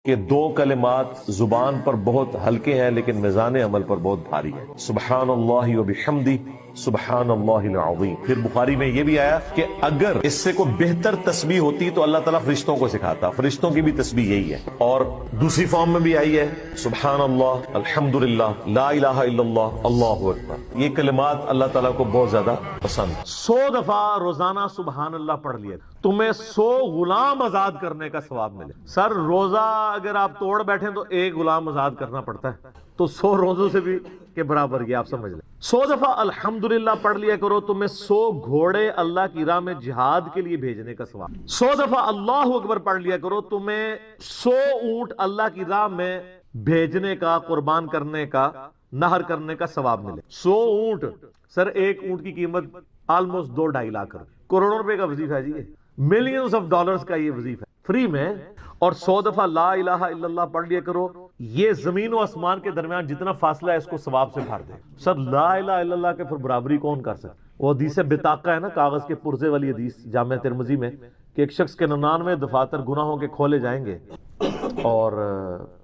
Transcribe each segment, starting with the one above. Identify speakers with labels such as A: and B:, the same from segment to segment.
A: کہ دو کلمات زبان پر بہت ہلکے ہیں لیکن میزان عمل پر بہت بھاری ہے، سبحان اللہ و بحمدہ سبحان اللہ العظیم۔ پھر بخاری میں یہ بھی آیا کہ اگر اس سے کوئی بہتر تسبیح ہوتی تو اللہ تعالیٰ فرشتوں کو سکھاتا، فرشتوں کی بھی تسبیح یہی ہے۔ اور دوسری فارم میں بھی آئی ہے سبحان اللہ، الحمدللہ، لا الہ الا اللہ، اللہ اکبر۔ یہ کلمات اللہ تعالیٰ کو بہت زیادہ پسند۔ 100 دفعہ روزانہ سبحان اللہ پڑھ لیا، تمہیں 100 غلام آزاد کرنے کا ثواب ملے۔ سر روزہ اگر آپ توڑ بیٹھیں تو ایک غلام آزاد کرنا پڑتا ہے، تو 100 روزوں سے بھی کے برابر یہ آپ سمجھ لیں۔ 100 دفعہ الحمدللہ پڑھ لیا کرو، تمہیں 100 گھوڑے اللہ کی راہ میں جہاد کے لیے بھیجنے کا ثواب۔ 100 دفعہ اللہ اکبر پڑھ لیا کرو، تمہیں 100 اونٹ اللہ کی راہ میں بھیجنے کا، قربان کرنے کا، نہر کرنے کا ثواب ملے۔ 100 اونٹ، سر ایک اونٹ کی قیمت آلموسٹ 2-2.5 لاکھ کروڑوں روپے کا وظیفہ ہے جی، ملینز آف ڈالرز کا یہ وظیفہ ہے فری میں۔ اور 100 دفعہ لا الہ الا اللہ پڑھ لیا کرو، یہ زمین و آسمان کے درمیان جتنا فاصلہ ہے اس کو ثواب سے بھر دے۔ سر لا الہ الا اللہ کے پھر برابری کون کر سکتا؟ وہ حدیث بطاقہ ہے نا، کاغذ کے پرزے والی حدیث جامع ترمذی میں، کہ ایک شخص کے 99 دفاتر گناہوں کے کھولے جائیں گے اور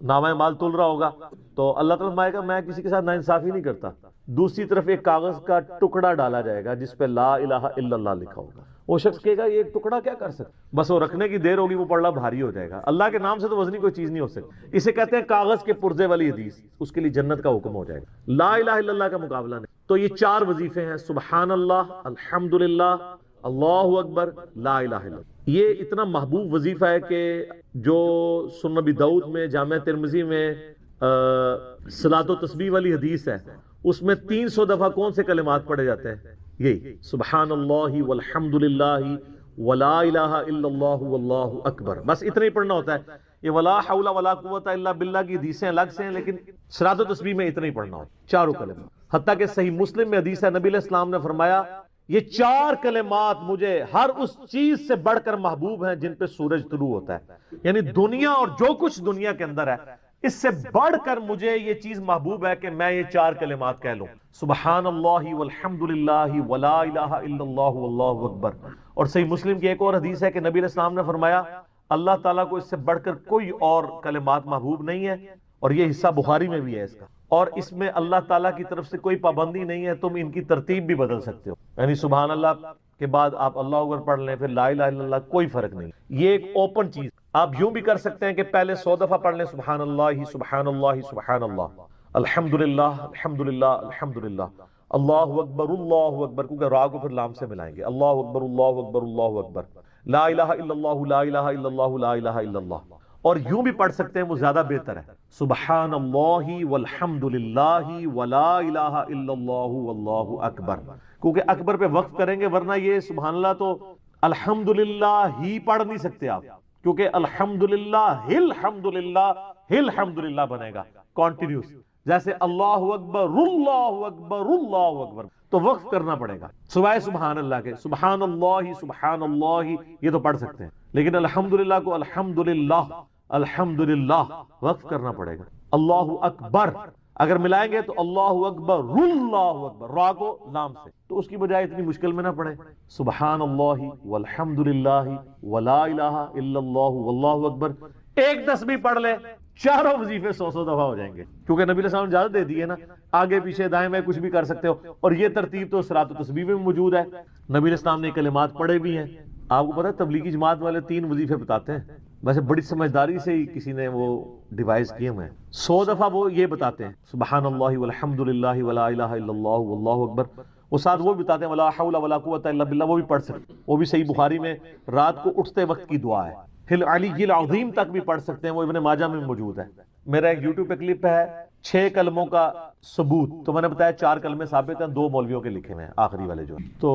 A: نامہ مال تل رہا ہوگا، تو اللہ تعالیٰ فرمائے گا میں کسی کے ساتھ ناانصافی نہیں کرتا۔ دوسری طرف ایک کاغذ کا ٹکڑا ڈالا جائے گا جس پہ لا الہ الا اللہ لکھا ہوگا۔ وہ شخص کہے گا یہ ایک ٹکڑا کیا کر سکتا، بس وہ رکھنے کی دیر ہوگی، وہ پڑھنا بھاری ہو جائے گا۔ اللہ کے نام سے تو وزنی کوئی چیز نہیں ہو سکتی، اسے کہتے ہیں کاغذ کے پرزے والی حدیث، اس کے لیے جنت کا حکم ہو جائے گا۔ لا الہ الا اللہ کا مقابلہ نہیں۔ تو یہ 4 وظیفے ہیں، سبحان اللہ، الحمدللہ، اللہ اکبر، لا الہ الا اللہ۔ یہ اتنا محبوب وظیفہ ہے کہ جو سنن نبی داؤد میں، جامع ترمذی میں صلاۃ و تسبیح والی حدیث ہے، اس میں 300 دفعہ کون سے کلمات پڑھے جاتے ہیں؟ یہی سبحان اللہ والحمد للہ ولا الہ الا اللہ واللہ اکبر، بس اتنا ہی پڑھنا ہوتا ہے۔ یہ ولا حول ولا قوت الا باللہ کی حدیثیں الگ سے ہیں، لیکن صلاۃ و تسبیح میں اتنا ہی پڑھنا ہوتا ہے، 4 کلمات۔ حتیٰ کہ صحیح مسلم میں حدیث ہے، نبی علیہ السلام نے فرمایا یہ 4 کلمات مجھے ہر اس چیز سے بڑھ کر محبوب ہیں جن پہ سورج طلوع ہوتا ہے، یعنی دنیا اور جو کچھ دنیا کے اندر ہے اس سے بڑھ کر مجھے یہ چیز محبوب ہے کہ میں یہ 4 کلمات کہہ لوں، سبحان اللہ والحمد للہ ولا الہ الا اللہ واللہ اکبر۔ اور صحیح مسلم کی ایک اور حدیث ہے کہ نبی علیہ السلام نے فرمایا اللہ تعالیٰ کو اس سے بڑھ کر کوئی اور کلمات محبوب نہیں ہے، اور یہ حصہ بخاری میں بھی ہے اس کا، اور اس میں اللہ تعالیٰ کی طرف سے کوئی پابندی نہیں ہے، تم ان کی ترتیب بھی بدل سکتے ہو، یعنی سبحان اللہ کے بعد آپ اللہ اکبر پڑھ لیں، پھر لا الہ الا اللہ، کوئی فرق نہیں۔ یہ ایک اوپن چیز، آپ یوں بھی کر سکتے ہیں کہ پہلے 100 دفعہ پڑھ لیں سبحان اللہ سبحان اللہ سبحان اللہ، الحمدللہ الحمدللہ الحمدللہ، اللہ اکبر، کیونکہ را کو پھر لام سے ملائیں گے، اللہ اکبر اللہ اکبر اللہ اکبر، لا الہ الا اللہ لا الہ الا اللہ لا الہ الا اللہ۔ اور یوں بھی پڑھ سکتے ہیں، وہ زیادہ بہتر ہے، سبحان اللہ والحمدللہ ولا الہ الا اللہ واللہ اکبر، کیونکہ اکبر پہ وقف کریں گے، ورنہ یہ سبحان اللہ تو الحمدللہ ہی پڑھ نہیں سکتے آپ، کیونکہ الحمدللہ الحمدللہ بنے گا کانٹینیوس، جیسے اللہ اکبر اللہ اکبر اللہ اکبر، تو وقف کرنا پڑے گا سوائے سبحان اللہ کے۔ سبحان اللہ یہ تو پڑھ سکتے ہیں، لیکن الحمدللہ کو الحمدللہ وقف کرنا پڑے گا۔ اللہ اکبر اگر ملائیں گے تو اللہ اکبر را کو لام سے، تو اس کی بجائے اتنی مشکل میں نہ پڑے، سبحان اللہ والحمدللہ ولا الہ الا اللہ واللہ اکبر، ایک تسبیح پڑھ لے، 4 وظیفے 100 دفعہ ہو جائیں گے، کیونکہ نبی علیہ السلام نے اجازت دے دی ہے نا، آگے پیچھے دائیں بائیں کچھ بھی کر سکتے ہو، اور یہ ترتیب تو صلاۃ و تسبیح میں موجود ہے، نبی علیہ السلام نے کلمات پڑھے بھی ہیں۔ آپ کو پتہ ہے تبلیغی جماعت والے 3 وظیفے بتاتے ہیں، ویسے بڑی سمجھداری سے ہی کسی نے وہ ڈیوائز کیے ہوئے ہیں۔ 100 دفعہ وہ یہ بتاتے ہیں سبحان اللہ والحمد للہ ولا الہ الا اللہ واللہ اکبر، وہ ساتھ وہ بتاتے ہیں ولا حول ولا قوت الا باللہ، وہ بھی پڑھ سکتے، وہ بھی صحیح بخاری میں رات کو اٹھتے وقت کی دعا ہے، العلی العظیم تک بھی پڑھ سکتے ہیں، وہ ابن ماجہ میں موجود ہے۔ میرا ایک یوٹیوب پہ کلپ ہے 6 کلموں کا ثبوت، تو میں نے بتایا 4 کلمے ثابت ہیں، 2 مولویوں کے لکھے ہوئے ہیں آخری والے جو، تو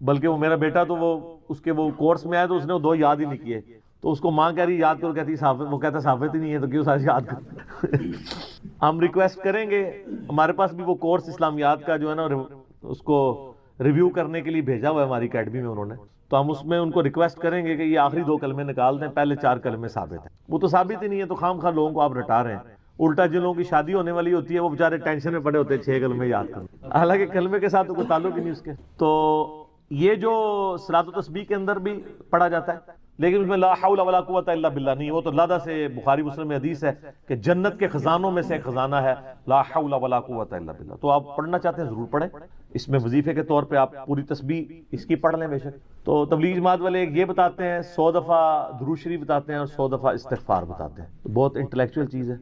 A: بلکہ وہ میرا بیٹا تو وہ اس کے وہ کورس میں آیا تو اس نے وہ 2 یاد ہی نہیں کیے، تو اس کو ماں کہہ رہی یاد کرو، کہتی ثابت، وہ کہتا ثابت ہی نہیں ہے تو کیوں ساتھ یاد کر۔ ہم ریکویسٹ کریں گے، ہمارے پاس بھی وہ کورس اسلامیات کا جو ہے نا اس کو ریویو کرنے کے لیے بھیجا ہوا ہے ہماری اکیڈمی میں انہوں نے، تو ہم اس میں ان کو ریکویسٹ کریں گے کہ یہ آخری 2 کلمے نکال دیں، پہلے 4 کلمے ثابت ہیں۔ وہ تو ثابت ہی نہیں ہے، تو خام خواہ لوگوں کو آپ رٹا رہے ہیں، الٹا جن لوگوں کی شادی ہونے والی ہوتی ہے وہ بیچارے ٹینشن میں پڑے ہوتے ہیں 6 کلمے یاد کریں، حالانکہ کلمے کے ساتھ تو کوئی تعلق ہی نہیں اس کے۔ تو یہ جو صلاۃ و تسبیح کے اندر بھی پڑھا جاتا ہے، لیکن اس میں لا حول ولا قوت الا باللہ نہیں، وہ تو لادہ سے بخاری مسلم میں حدیث ہے کہ جنت کے خزانوں میں سے ایک خزانہ ہے لا حول ولا قوت الا باللہ. تو آپ پڑھنا چاہتے ہیں ضرور پڑھیں، اس میں وظیفے کے طور پہ آپ پوری تسبیح اس کی پڑھ لیں بے شک. تو تبلیغ جماعت والے یہ بتاتے ہیں 100 دفعہ درود شریف بتاتے ہیں اور 100 دفعہ استغفار بتاتے ہیں. تو بہت انٹلیکچوئل چیز ہے.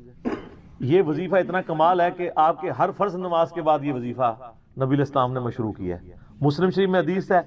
A: یہ وظیفہ اتنا کمال ہے کہ آپ کے ہر فرض نماز کے بعد یہ وظیفہ نبی علیہ السلام نے مشروع کیا ہے. مسلم شریف میں حدیث ہے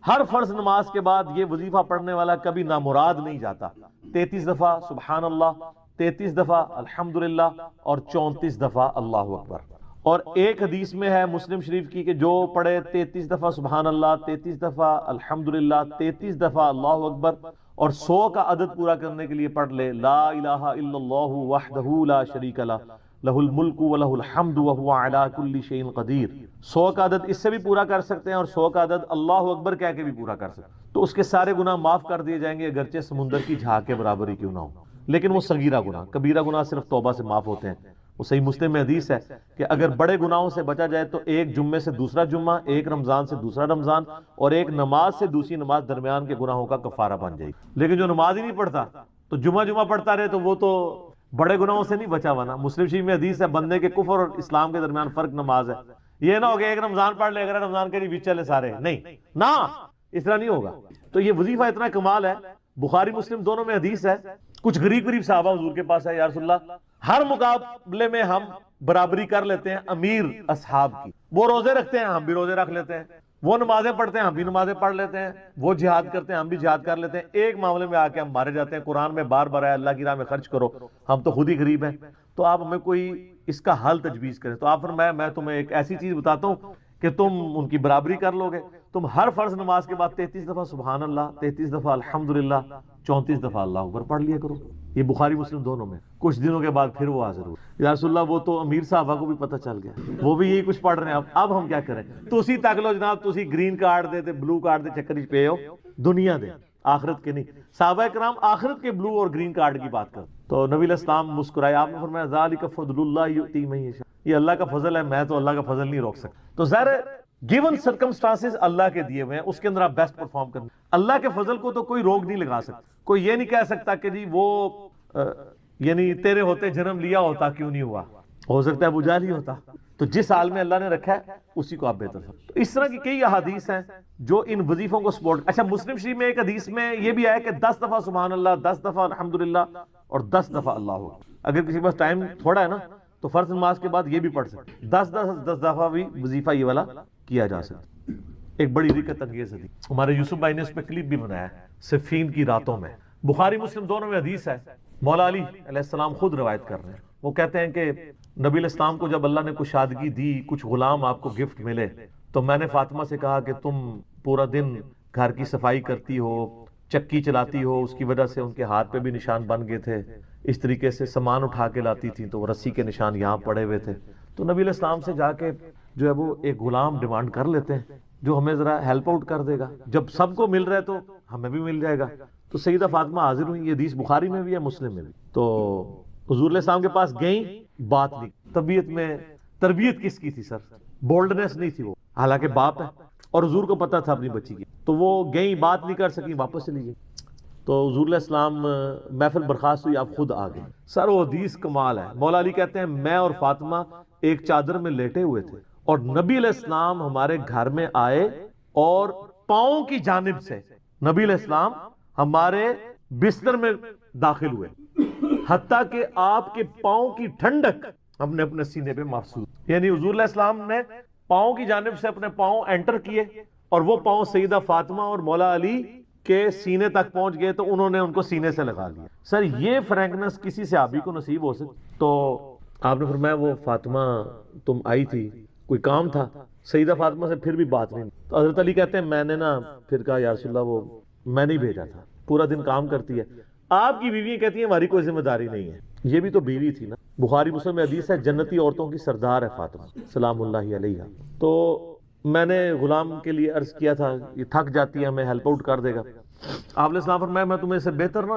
A: ہر فرض نماز کے بعد یہ وظیفہ پڑھنے والا کبھی نامراد نہیں جاتا. 33 دفعہ سبحان اللہ، 33 دفعہ الحمدللہ اور 34 دفعہ اللہ اکبر. اور ایک حدیث میں ہے مسلم شریف کی کہ جو پڑھے 33 دفعہ سبحان اللہ، 33 دفعہ الحمدللہ، 33 دفعہ اللہ اکبر اور 100 کا عدد پورا کرنے کے لیے پڑھ لے لا الہ الا اللہ وحدہ لا شریک لہ لہ الملک ولہ الحمد وہو علی کل شیء قدیر. 100 کا عدد اس سے بھی پورا کر سکتے ہیں اور 100 کا عدد اللہ اکبر کہہ کے بھی پورا کر سکتے ہیں. تو اس کے سارے گناہ معاف کر دیے جائیں گے اگرچہ سمندر کی جھاگ کے برابر ہی کیوں نہ ہو. لیکن وہ صغیرہ گناہ، کبیرہ گناہ صرف توبہ سے معاف ہوتے ہیں. وہ صحیح مسلم میں حدیث ہے کہ اگر بڑے گناہوں سے بچا جائے تو ایک جمعے سے دوسرا جمعہ، ایک رمضان سے دوسرا رمضان اور ایک نماز سے دوسری نماز درمیان کے گناہوں کا کفارہ بن جائے گی. لیکن جو نماز ہی نہیں پڑھتا تو جمعہ پڑھتا رہے تو وہ تو بڑے گناہوں سے نہیں بچا ہوا نا. مسلم شریف میں حدیث ہے بندے کے کفر اور اسلام کے درمیان فرق نماز ہے. یہ نہ ہو کہ ایک رمضان پڑھ لے اگر رمضان کے بیچ چلے سارے، نہیں نہ اس طرح نہیں ہوگا. تو یہ وظیفہ اتنا کمال ہے، بخاری مسلم دونوں میں حدیث ہے. کچھ غریب صحابہ حضور کے پاس ہے، یا رسول اللہ ہر مقابلے میں ہم برابری کر لیتے ہیں امیر اصحاب کی. وہ روزے رکھتے ہیں ہم بھی روزے رکھ لیتے ہیں، وہ نمازیں پڑھتے ہیں ہم بھی نمازیں پڑھ لیتے ہیں، وہ جہاد کرتے ہیں ہم بھی جہاد کر لیتے ہیں. ایک معاملے میں آ کے ہم مارے جاتے ہیں. قرآن میں بار بار ہے اللہ کی راہ میں خرچ کرو، ہم تو خود ہی غریب ہیں. تو آپ ہمیں کوئی اس کا حل تجویز کریں. تو آپ فرمایا میں تمہیں ایک ایسی چیز بتاتا ہوں کہ تم ان کی برابری کر لو گے. تم ہر فرض نماز کے بعد 33 دفعہ سبحان اللہ، 33 دفعہ الحمدللہ، 34 دفعہ اللہ اکبر پڑھ لیا کرو. یہ بخاری مسلم دونوں میں. کچھ دنوں کے بعد پھر وہ حاضر ہوئے، یا رسول اللہ وہ تو امیر صحابہ کو بھی پتہ چل گیا، وہ بھی یہی کچھ پڑھ رہے ہیں. اب ہم کیا کریں؟ تو اسی تک لو جناب، تو اسی گرین کارڈ دے بلو کارڈ دے چکر پہ ہو، دنیا دے آخرت کے نہیں. صحابہ کرام آخرت کے بلو اور گرین کارڈ کی بات کر. تو نبی علیہ السلام مسکرائے. آپ نے فرمایا ذالک فضل اللہ یؤتی من یشاء، یہ اللہ کا فضل ہے، میں تو اللہ کا فضل نہیں روک سکتا. تو ظاہر ہے گیون سرکمسٹانسز اللہ کے دیے ہوئے ہیں، اس کے اندر آپ بیسٹ پرفارم کریں. اللہ کے فضل کو تو کوئی روک نہیں لگا سکتا. کوئی یہ نہیں کہہ سکتا کہ جی وہ یعنی تیرے ہوتے جنم لیا ہوتا کیوں نہیں ہوا، ہو سکتا ہے ابو جہل ہی ہوتا. تو جس حال میں اللہ نے رکھا ہے اسی کو آپ بہتر سمجھیں. تو اس طرح کی کئی احادیث ہیں جو ان وظیفوں کو سپورٹ. اچھا مسلم شریف میں ایک حدیث میں یہ بھی آیا کہ 10 دفعہ سبحان اللہ، 10 دفعہ الحمدللہ اور 10 دفعہ اللہ اکبر. اگر کسی کے پاس ٹائم تھوڑا ہے نا تو فرض نماز کے بعد یہ بھی پڑھ سکتے. 10 دفعہ بھی وظیفہ یہ والا کیا جا سکتا. ایک بڑی رکت انگیز حدیث ہمارے یوسف بھائی نے اس پہ کلپ بھی بنایا ہے، صفین کی راتوں میں. بخاری مسلم دونوں میں حدیث ہے. مولا علی علیہ السلام خود روایت کر رہے ہیں. وہ کہتے ہیں کہ نبی علیہ السلام کو جب اللہ نے کشادگی دی، کچھ غلام آپ کو گفٹ ملے، تو میں نے فاطمہ سے کہا کہ تم پورا دن گھر کی صفائی کرتی ہو، چکی چلاتی ہو، اس کی وجہ سے ان کے ہاتھ پہ بھی نشان بن گئے تھے. اس طریقے سے سامان اٹھا کے لاتی تھی تو وہ رسی کے نشان یہاں پڑے ہوئے تھے. تو نبی علیہ السلام سے جا کے جو ہے وہ ایک غلام ڈیمانڈ کر لیتے ہیں جو ہمیں ذرا ہیلپ آؤٹ کر دے گا. جب سب کو مل رہا ہے تو ہمیں بھی مل جائے گا. تو سیدہ فاطمہ حاضر ہوئی. یہ حدیث بخاری میں بھی ہے، مسلم میں بھی. تو حضور علیہ السلام کے پاس گئیں، بات نہیں. طبیعت میں تربیت کس کی تھی سر؟ بولڈنس نہیں تھی وہ، حالانکہ باپ ہے اور حضور کو پتا تھا اپنی بچی کی. تو وہ گئیں، بات نہیں کر سکی، واپس چلی گئی. تو حضور علیہ السلام محفل برخاست ہوئی، آپ خود آ گئے. سر وہ حدیث کمال ہے. مولا علی کہتے ہیں میں اور فاطمہ ایک چادر میں لیٹے ہوئے تھے اور نبی علیہ السلام ہمارے گھر میں آئے اور پاؤں کی جانب سے نبی علیہ السلام ہمارے بستر میں داخل ہوئے، حتیٰ کہ آپ کے پاؤں کی ٹھنڈک ہم نے اپنے سینے پہ محسوس. یعنی حضور علیہ السلام نے پاؤں کی جانب سے اپنے پاؤں انٹر کیے اور وہ پاؤں سیدہ فاطمہ اور مولا علی کے سینے تک پہنچ گئے تو انہوں نے ان کو سینے سے لگا لیا. سر یہ فرینکنس کسی صحابی کو نصیب ہو سکتی؟ تو آپ نے فرمایا وہ فاطمہ تم آئی تھی، کوئی کام تھا؟ سیدہ فاطمہ سے پھر بھی بات نہیں. تو حضرت علی کہتے ہیں میں نے نا پھر کہا یا رسول اللہ وہ میں نہیں بھیجا تھا، پورا دن کام کرتی ہے. آپ کی بیوی کہتی ہیں ہماری کوئی ذمہ داری نہیں ہے. یہ بھی تو بیوی تھی نا. بخاری مسلم میں حدیث ہے جنتی عورتوں کی سردار ہے فاطمہ سلام اللہ علیہا. تو میں نے غلام کے لیے عرض کیا تھا یہ تھک جاتی ہے ہمیں ہیلپ آؤٹ کر دے گا. آپ علیہ السلام فرمایا میں تمہیں اس سے بہتر نہ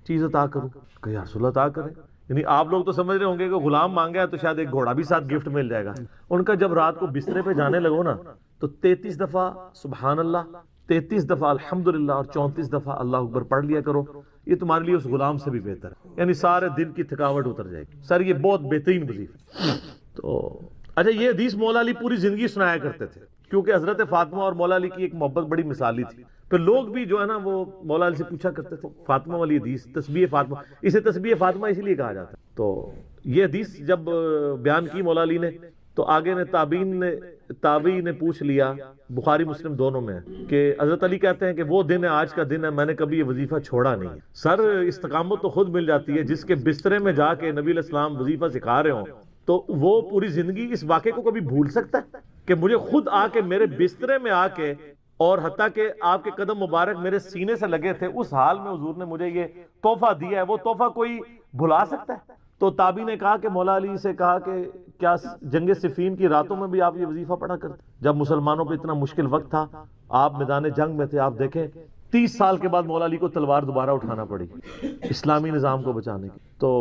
A: چیز عطا کروں. کہ یا رسول اللہ عطا کریں. یعنی آپ لوگ تو سمجھ رہے ہوں گے کہ غلام مانگا ہے تو شاید ایک گھوڑا بھی ساتھ گفٹ مل جائے گا. ان کا جب رات کو بسترے پہ جانے لگو نا تو 33 دفعہ سبحان اللہ، 33 دفعہ الحمدللہ اور 34 دفعہ اللہ اکبر پڑھ لیا کرو، یہ تمہارے لیے اس غلام سے بھی بہتر ہے، یعنی سارے دن کی تھکاوٹ اتر جائے گی۔ سر یہ بہت بہترین وظیفہ ہے۔ تو اچھا، یہ حدیث مولا علی پوری زندگی سنایا کرتے تھے، کیونکہ حضرت فاطمہ اور مولا علی کی ایک محبت بڑی مثالی تھی۔ پھر لوگ بھی جو ہے نا وہ مولا علی سے پوچھا کرتے تھے فاطمہ والی حدیث، تسبیح فاطمہ، اسے تسبیح فاطمہ اسی لیے کہا جاتا ہے۔ تو یہ حدیث جب بیان کی مولا علی نے تو آگے نے تابعی نے پوچھ لیا، بخاری مسلم دونوں میں ہے، کہ حضرت علی کہتے ہیں کہ وہ دن ہے، آج کا دن ہے، میں نے کبھی یہ وظیفہ چھوڑا نہیں ہے۔ سر استقامت تو خود مل جاتی ہے، جس کے بسترے میں جا کے نبی علیہ السلام وظیفہ سکھا رہے ہوں تو وہ پوری زندگی اس واقعے کو کبھی بھول سکتا ہے کہ مجھے خود آ کے میرے بسترے میں آ کے، اور حتیٰ کہ آپ کے قدم مبارک میرے سینے سے لگے تھے، اس حال میں حضور نے مجھے یہ تحفہ دیا ہے، وہ تحفہ کوئی بھلا سکتا ہے؟ تو تابعی نے کہا کہ مولا علی سے کہا کہ کیا جنگ صفین کی راتوں میں بھی آپ یہ وظیفہ پڑھا کرتے؟ جب مسلمانوں پہ اتنا مشکل وقت تھا، آپ میدان جنگ میں تھے، آپ دیکھیں 30 سال کے بعد مولا علی کو تلوار دوبارہ اٹھانا پڑی اسلامی نظام کو بچانے کی۔ تو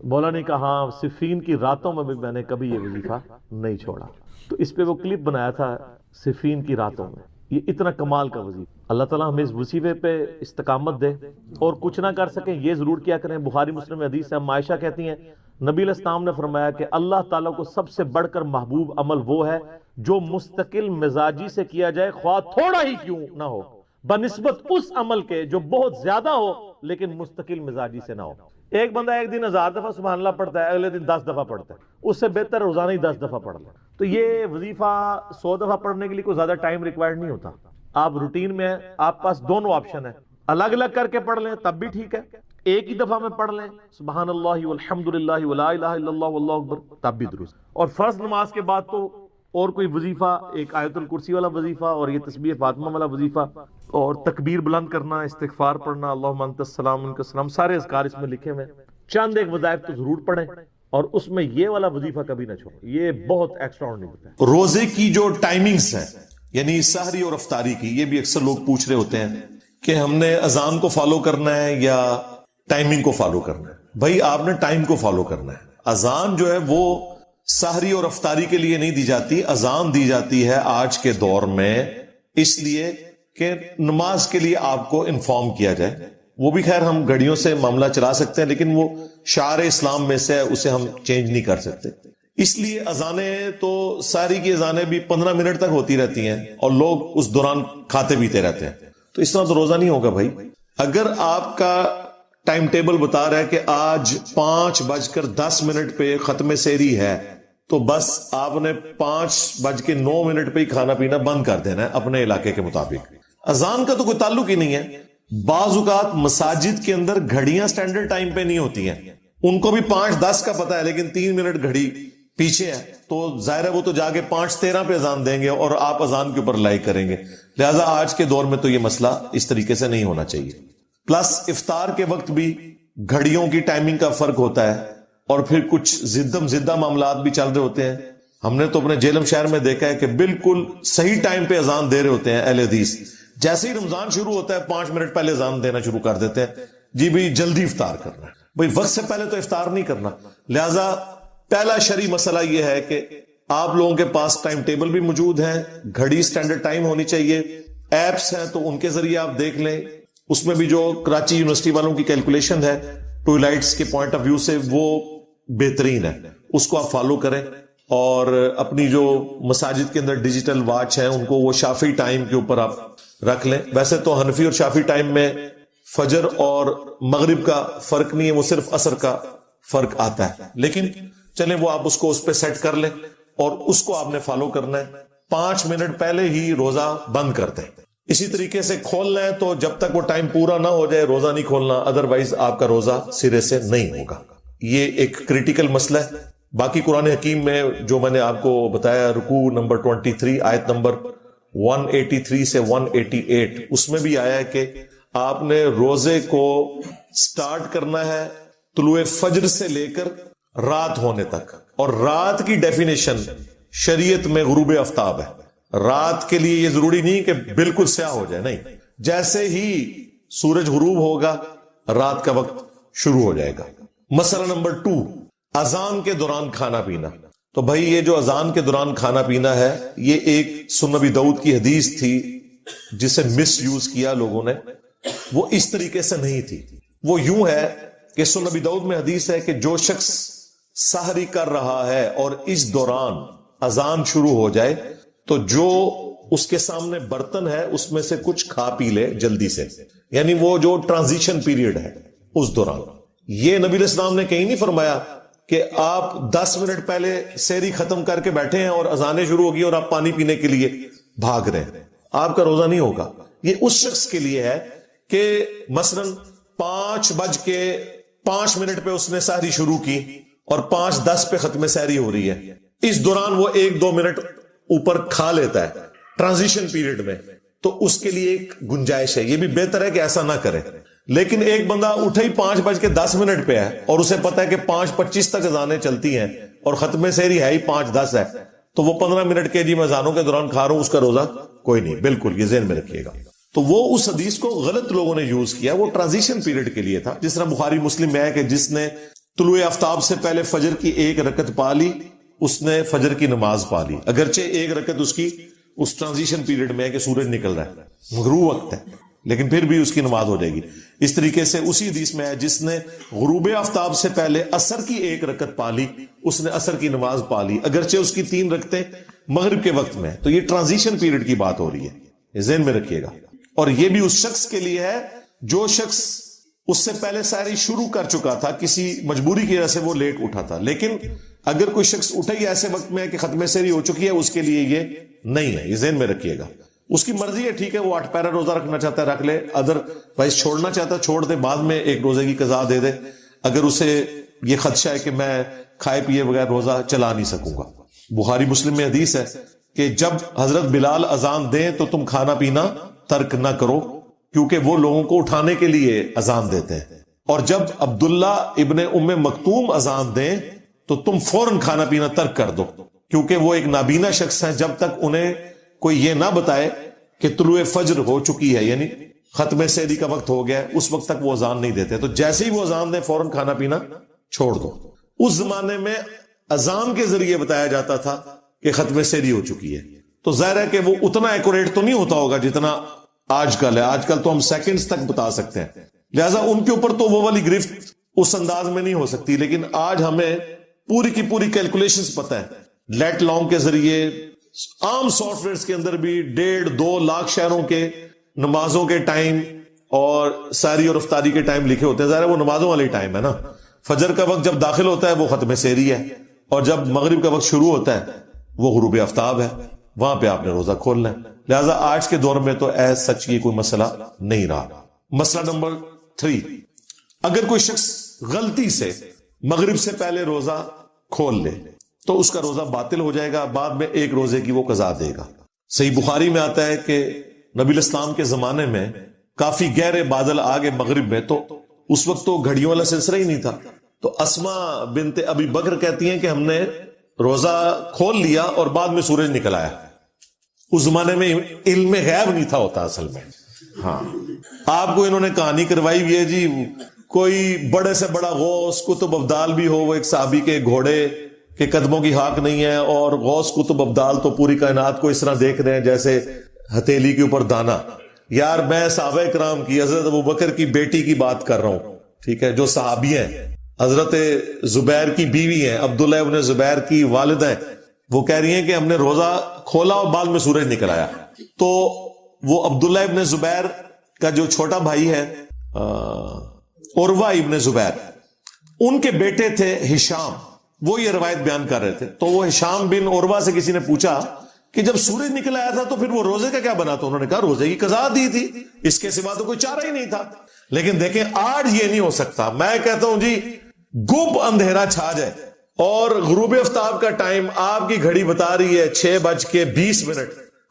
A: مولا نے کہا ہاں، صفین کی راتوں میں بھی میں نے کبھی یہ وظیفہ نہیں چھوڑا۔ تو اس پہ وہ کلپ بنایا تھا صفین کی راتوں میں، یہ اتنا کمال کا وظیفہ۔ اللہ تعالیٰ ہمیں اس وظیفے پہ استقامت دے، اور کچھ نہ کر سکیں یہ ضرور کیا کریں۔ بخاری مسلم میں حدیث ہے، عائشہ کہتی ہیں نبی علیہ السلام نے فرمایا کہ اللہ تعالیٰ کو سب سے بڑھ کر محبوب عمل وہ ہے جو مستقل مزاجی سے کیا جائے، خواہ تھوڑا ہی کیوں نہ ہو، بنسبت اس عمل کے جو بہت زیادہ ہو لیکن مستقل مزاجی سے نہ ہو۔ ایک بندہ ایک دن 1000 دفعہ سبحان اللہ پڑھتا ہے، اگلے دن 10 دفعہ پڑھتا ہے، اس سے بہتر روزانہ ہی 10 دفعہ پڑھ لیں۔ تو یہ وظیفہ 100 دفعہ پڑھنے کے لیے کوئی زیادہ ٹائم ریکوائرڈ نہیں ہوتا۔ آپ روٹین میں ہیں، آپ پاس دونوں آپشن ہیں، الگ الگ کر کے پڑھ لیں تب بھی ٹھیک ہے، ایک ہی دفعہ میں پڑھ لیں سبحان اللہ والحمدللہ ولا الہ الا اللہ واللہ اکبر تب بھی درست۔ اور فرض نماز کے بعد تو اور کوئی وظیفہ، ایک آیت الکرسی والا وظیفہ، اور یہ تسبیح فاطمہ والا وظیفہ، اور تکبیر بلند کرنا، استغفار پڑھنا، اللہم انت السلام منک السلام، سارے اذکار اس میں لکھے ہوئے ہیں۔ چند ایک وظائف تو ضرور پڑھیں، اور اس میں یہ والا وظیفہ کبھی نہ چھوڑیں، یہ بہت ایکسٹرا آرڈنری ہے۔
B: روزے کی جو ٹائمنگز ہیں، یعنی سحری اور افطاری کی، یہ بھی اکثر لوگ پوچھ رہے ہوتے ہیں کہ ہم نے اذان کو فالو کرنا ہے یا ٹائمنگ کو فالو کرنا ہے۔ بھائی آپ نے ٹائم کو فالو کرنا ہے۔ اذان جو ہے وہ سحری اور افطاری کے لیے نہیں دی جاتی، اذان دی جاتی ہے آج کے دور میں اس لیے کہ نماز کے لیے آپ کو انفارم کیا جائے۔ وہ بھی خیر ہم گھڑیوں سے معاملہ چلا سکتے ہیں، لیکن وہ شعار اسلام میں سے اسے ہم چینج نہیں کر سکتے۔ اس لیے اذانیں تو ساری کی اذانیں بھی 15 منٹ تک ہوتی رہتی ہیں، اور لوگ اس دوران کھاتے پیتے رہتے ہیں، تو اس طرح تو روزہ نہیں ہوگا بھائی۔ اگر آپ کا ٹائم ٹیبل بتا رہا ہے کہ آج 5:10 پہ ختم سحری ہے، تو بس آپ نے 5:09 پہ ہی کھانا پینا بند کر دینا ہے اپنے علاقے کے مطابق۔ اذان کا تو کوئی تعلق ہی نہیں ہے۔ بعض اوقات مساجد کے اندر گھڑیاں سٹینڈرڈ ٹائم پہ نہیں ہوتی ہیں، ان کو بھی 5:10 کا پتہ ہے لیکن 3 منٹ گھڑی پیچھے ہے، تو ظاہر ہے وہ تو جا کے 5:13 پہ اذان دیں گے اور آپ اذان کے اوپر لائک کریں گے۔ لہٰذا آج کے دور میں تو یہ مسئلہ اس طریقے سے نہیں ہونا چاہیے۔ پلس افطار کے وقت بھی گھڑیوں کی ٹائمنگ کا فرق ہوتا ہے، اور پھر کچھ زدہ معاملات بھی چل رہے ہوتے ہیں۔ ہم نے تو اپنے جیلم شہر میں دیکھا ہے کہ بالکل صحیح ٹائم پہ اذان دے رہے ہوتے ہیں اہل حدیث، جیسے ہی رمضان شروع ہوتا ہے 5 منٹ پہلے اذان دینا شروع کر دیتے ہیں، جی بھائی جلدی افطار کرنا ہے۔ بھائی وقت سے پہلے تو افطار نہیں کرنا۔ لہذا پہلا شرعی مسئلہ یہ ہے کہ آپ لوگوں کے پاس ٹائم ٹیبل بھی موجود ہے، گھڑی سٹینڈرڈ ٹائم ہونی چاہیے، ایپس ہیں تو ان کے ذریعے آپ دیکھ لیں، اس میں بھی جو کراچی یونیورسٹی والوں کی کیلکولیشن ہے ٹوائلائٹس کے پوائنٹ آف ویو سے وہ بہترین ہے، اس کو آپ فالو کریں۔ اور اپنی جو مساجد کے اندر ڈیجیٹل واچ ہیں ان کو وہ شافعی ٹائم کے اوپر آپ رکھ لیں۔ ویسے تو حنفی اور شافعی ٹائم میں فجر اور مغرب کا فرق نہیں ہے، وہ صرف عصر کا فرق آتا ہے، لیکن چلیں وہ آپ اس کو اس پہ سیٹ کر لیں اور اس کو آپ نے فالو کرنا ہے۔ 5 منٹ پہلے ہی روزہ بند کر دیں۔ اسی طریقے سے کھولنا ہے تو جب تک وہ ٹائم پورا نہ ہو جائے روزہ نہیں کھولنا، ادروائز آپ کا روزہ سرے سے نہیں ہوگا۔ یہ ایک کریٹیکل مسئلہ ہے۔ باقی قرآن حکیم میں جو میں نے آپ کو بتایا، رکوع نمبر 23 آیت نمبر 183 سے 188، اس میں بھی آیا ہے کہ آپ نے روزے کو سٹارٹ کرنا ہے طلوع فجر سے لے کر رات ہونے تک، اور رات کی ڈیفینیشن شریعت میں غروب آفتاب ہے۔ رات کے لیے یہ ضروری نہیں کہ بالکل سیاہ ہو جائے، نہیں، جیسے ہی سورج غروب ہوگا رات کا وقت شروع ہو جائے گا۔ مسئلہ نمبر 2، اذان کے دوران کھانا پینا۔ تو بھائی یہ جو اذان کے دوران کھانا پینا ہے، یہ ایک سنن نبی داؤد کی حدیث تھی جسے مس یوز کیا لوگوں نے، وہ اس طریقے سے نہیں تھی. وہ یوں ہے کہ سنن نبی داؤد میں حدیث ہے کہ جو شخص سحری کر رہا ہے اور اس دوران اذان شروع ہو جائے تو جو اس کے سامنے برتن ہے اس میں سے کچھ کھا پی لے جلدی سے، یعنی وہ جو ٹرانزیشن پیریڈ ہے اس دوران. یہ نبی علیہ السلام نے کہیں نہیں فرمایا کہ آپ 10 منٹ پہلے سحری ختم کر کے بیٹھے ہیں اور اذانیں شروع ہوگی اور آپ پانی پینے کے لیے بھاگ رہے ہیں، آپ کا روزہ نہیں ہوگا. یہ اس شخص کے لیے ہے کہ مثلا 5:05 پہ اس نے سحری شروع کی اور 5:10 پہ ختم سحری ہو رہی ہے، اس دوران وہ 1-2 منٹ اوپر کھا لیتا ہے ٹرانزیشن پیریڈ میں، تو اس کے لیے ایک گنجائش ہے. یہ بھی بہتر ہے کہ ایسا نہ کرے. لیکن ایک بندہ اٹھا ہی 5:10 پہ ہے اور اسے پتا ہے کہ 5:25 تک اذانیں چلتی ہیں اور ختم سحری ہے ہی 5:10 ہے، تو وہ 15 منٹ کے میں اذانوں کے دوران کھا رہا ہوں، اس کا روزہ کوئی نہیں. بالکل یہ ذہن میں رکھیے گا. تو وہ اس حدیث کو غلط لوگوں نے یوز کیا، وہ ٹرانزیشن پیریڈ کے لیے تھا. جس طرح بخاری مسلم میں ہے کہ جس نے طلوع آفتاب سے پہلے فجر کی 1 رکعت پا لی اس نے فجر کی نماز پا لی، اگرچہ 1 رکعت اس کی اس ٹرانزیشن پیریڈ میں ہے کہ سورج نکل رہا ہے، غروب وقت ہے، لیکن پھر بھی اس کی نماز ہو جائے گی. اس طریقے سے اسی حدیث میں ہے جس نے غروب آفتاب سے پہلے عصر کی 1 رکعت پا لی اس نے عصر کی نماز پا لی، اگرچہ اس کی 3 رکعتیں مغرب کے وقت میں. تو یہ ٹرانزیشن پیریڈ کی بات ہو رہی ہے، یہ ذہن میں رکھیے گا. اور یہ بھی اس شخص کے لیے ہے جو شخص اس سے پہلے سحری شروع کر چکا تھا، کسی مجبوری کی وجہ سے وہ لیٹ اٹھا تھا. لیکن اگر کوئی شخص اٹھا ہی ایسے وقت میں ہے کہ ختم سحری ہو چکی ہے، اس کے لیے یہ نہیں ہے، یہ ذہن میں رکھیے گا. اس کی مرضی ہے، ٹھیک ہے، وہ 8 پیرا روزہ رکھنا چاہتا ہے رکھ لے، ادر وائز چھوڑنا چاہتا ہے چھوڑ دے، بعد میں ایک روزے کی قضا دے دے اگر اسے یہ خدشہ ہے کہ میں کھائے پیے بغیر روزہ چلا نہیں سکوں گا. بخاری مسلم میں حدیث ہے کہ جب حضرت بلال اذان دیں تو تم کھانا پینا ترک نہ کرو، کیونکہ وہ لوگوں کو اٹھانے کے لیے اذان دیتے ہیں. اور جب عبداللہ ابن ام مکتوم اذان دیں تو تم فوراً کھانا پینا ترک کر دو، کیونکہ وہ ایک نابینا شخص ہیں، جب تک انہیں کوئی یہ نہ بتائے کہ طلوع فجر ہو چکی ہے، یعنی ختم سحری کا وقت ہو گیا، اس وقت تک وہ اذان نہیں دیتے. تو جیسے ہی وہ اذان دیں فوراً کھانا پینا چھوڑ دو. اس زمانے میں اذان کے ذریعے بتایا جاتا تھا کہ ختم سحری ہو چکی ہے، تو ظاہر ہے کہ وہ اتنا ایکوریٹ تو نہیں ہوتا ہوگا جتنا آج کل ہے. آج کل تو ہم سیکنڈز تک بتا سکتے ہیں، لہٰذا ان کے اوپر تو وہ والی گرفت اس انداز میں نہیں ہو سکتی. لیکن آج ہمیں پوری کی پوری کیلکولیشنز پتہ ہے، لیٹ لانگ کے ذریعے عام سافٹ ویئرز کے اندر بھی 1.5-2 لاکھ شہروں کے نمازوں کے ٹائم اور سحری اور افطاری کے ٹائم لکھے ہوتے ہیں. ظاہر ہے وہ نمازوں والی ٹائم ہے نا. فجر کا وقت جب داخل ہوتا ہے وہ ختم سحری ہے، اور جب مغرب کا وقت شروع ہوتا ہے وہ غروب آفتاب ہے، وہاں پہ آپ نے روزہ کھولنا ہے. لہٰذا آج کے دور میں تو ایز سچ یہ کوئی مسئلہ نہیں رہا. مسئلہ نمبر 3، اگر کوئی شخص غلطی سے مغرب سے پہلے روزہ کھول لے تو اس کا روزہ باطل ہو جائے گا، بعد میں 1 روزے کی وہ قضا دے گا. صحیح بخاری میں آتا ہے کہ نبی الاسلام کے زمانے میں کافی گہرے بادل آگے مغرب میں، تو اس وقت تو گھڑیوں والا سلسلہ ہی نہیں تھا. تو اسما بنت ابی بکر کہتی ہیں کہ ہم نے روزہ کھول لیا اور بعد میں سورج نکل آیا. اس زمانے میں علم غیب نہیں تھا ہوتا اصل میں. ہاں آپ کو انہوں نے کہانی کروائی بھی ہے جی، کوئی بڑے سے بڑا غوث قطب ابدال بھی ہو، وہ ایک صحابی کے گھوڑے کے قدموں کی ہاک نہیں ہے، اور غوث قطب ابدال تو پوری کائنات کو اس طرح دیکھ رہے ہیں جیسے ہتھیلی کے اوپر دانا. یار میں صحابہ کرام کی حضرت ابوبکر کی بیٹی کی بات کر رہا ہوں، ٹھیک ہے، جو صحابی ہیں، حضرت زبیر کی بیوی ہیں، عبداللہ ابن زبیر کی والدہ ہیں. وہ کہہ رہی ہیں کہ ہم نے روزہ کھولا اور بعد میں سورج نکل آیا. تو وہ عبداللہ ابن زبیر کا جو چھوٹا بھائی ہے عروہ ابن زبیر، ان کے بیٹے تھے ہشام، وہ یہ روایت بیان کر رہے تھے. تو وہ ہشام بن عروہ سے کسی نے پوچھا کہ جب سورج نکل آیا تھا تو پھر وہ روزے کا کیا بنا؟ تو انہوں نے کہا روزے کی قضا دی تھی، اس کے سوا تو کوئی چارہ ہی نہیں تھا. لیکن دیکھیں آج یہ نہیں ہو سکتا. میں کہتا ہوں جی گپ اندھیرا چھا جائے اور غروب آفتاب کا ٹائم آپ کی گھڑی بتا رہی ہے 6:20،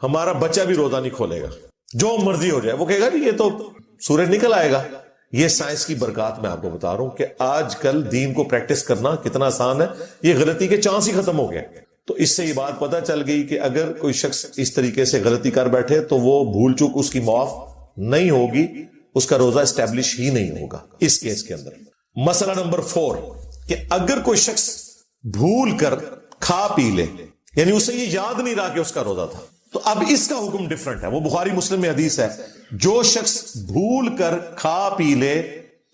B: ہمارا بچہ بھی روزہ نہیں کھولے گا، جو مرضی ہو جائے. وہ کہے گا جی یہ تو سورج نکل آئے گا. یہ سائنس کی برکات میں آپ کو بتا رہا ہوں کہ آج کل دین کو پریکٹس کرنا کتنا آسان ہے. یہ غلطی کے چانس ہی ختم ہو گئے. تو اس سے یہ بات پتہ چل گئی کہ اگر کوئی شخص اس طریقے سے غلطی کر بیٹھے تو وہ بھول چوک اس کی معاف نہیں ہوگی، اس کا روزہ اسٹیبلش ہی نہیں ہوگا اس کیس کے اندر. مسئلہ نمبر 4 کہ اگر کوئی شخص بھول کر کھا پی لے، یعنی اسے یہ یاد نہیں رہا کہ اس کا روزہ تھا، تو اب اس کا حکم ڈفرنٹ ہے. وہ بخاری مسلم میں حدیث ہے, جو شخص بھول کر کھا پی لے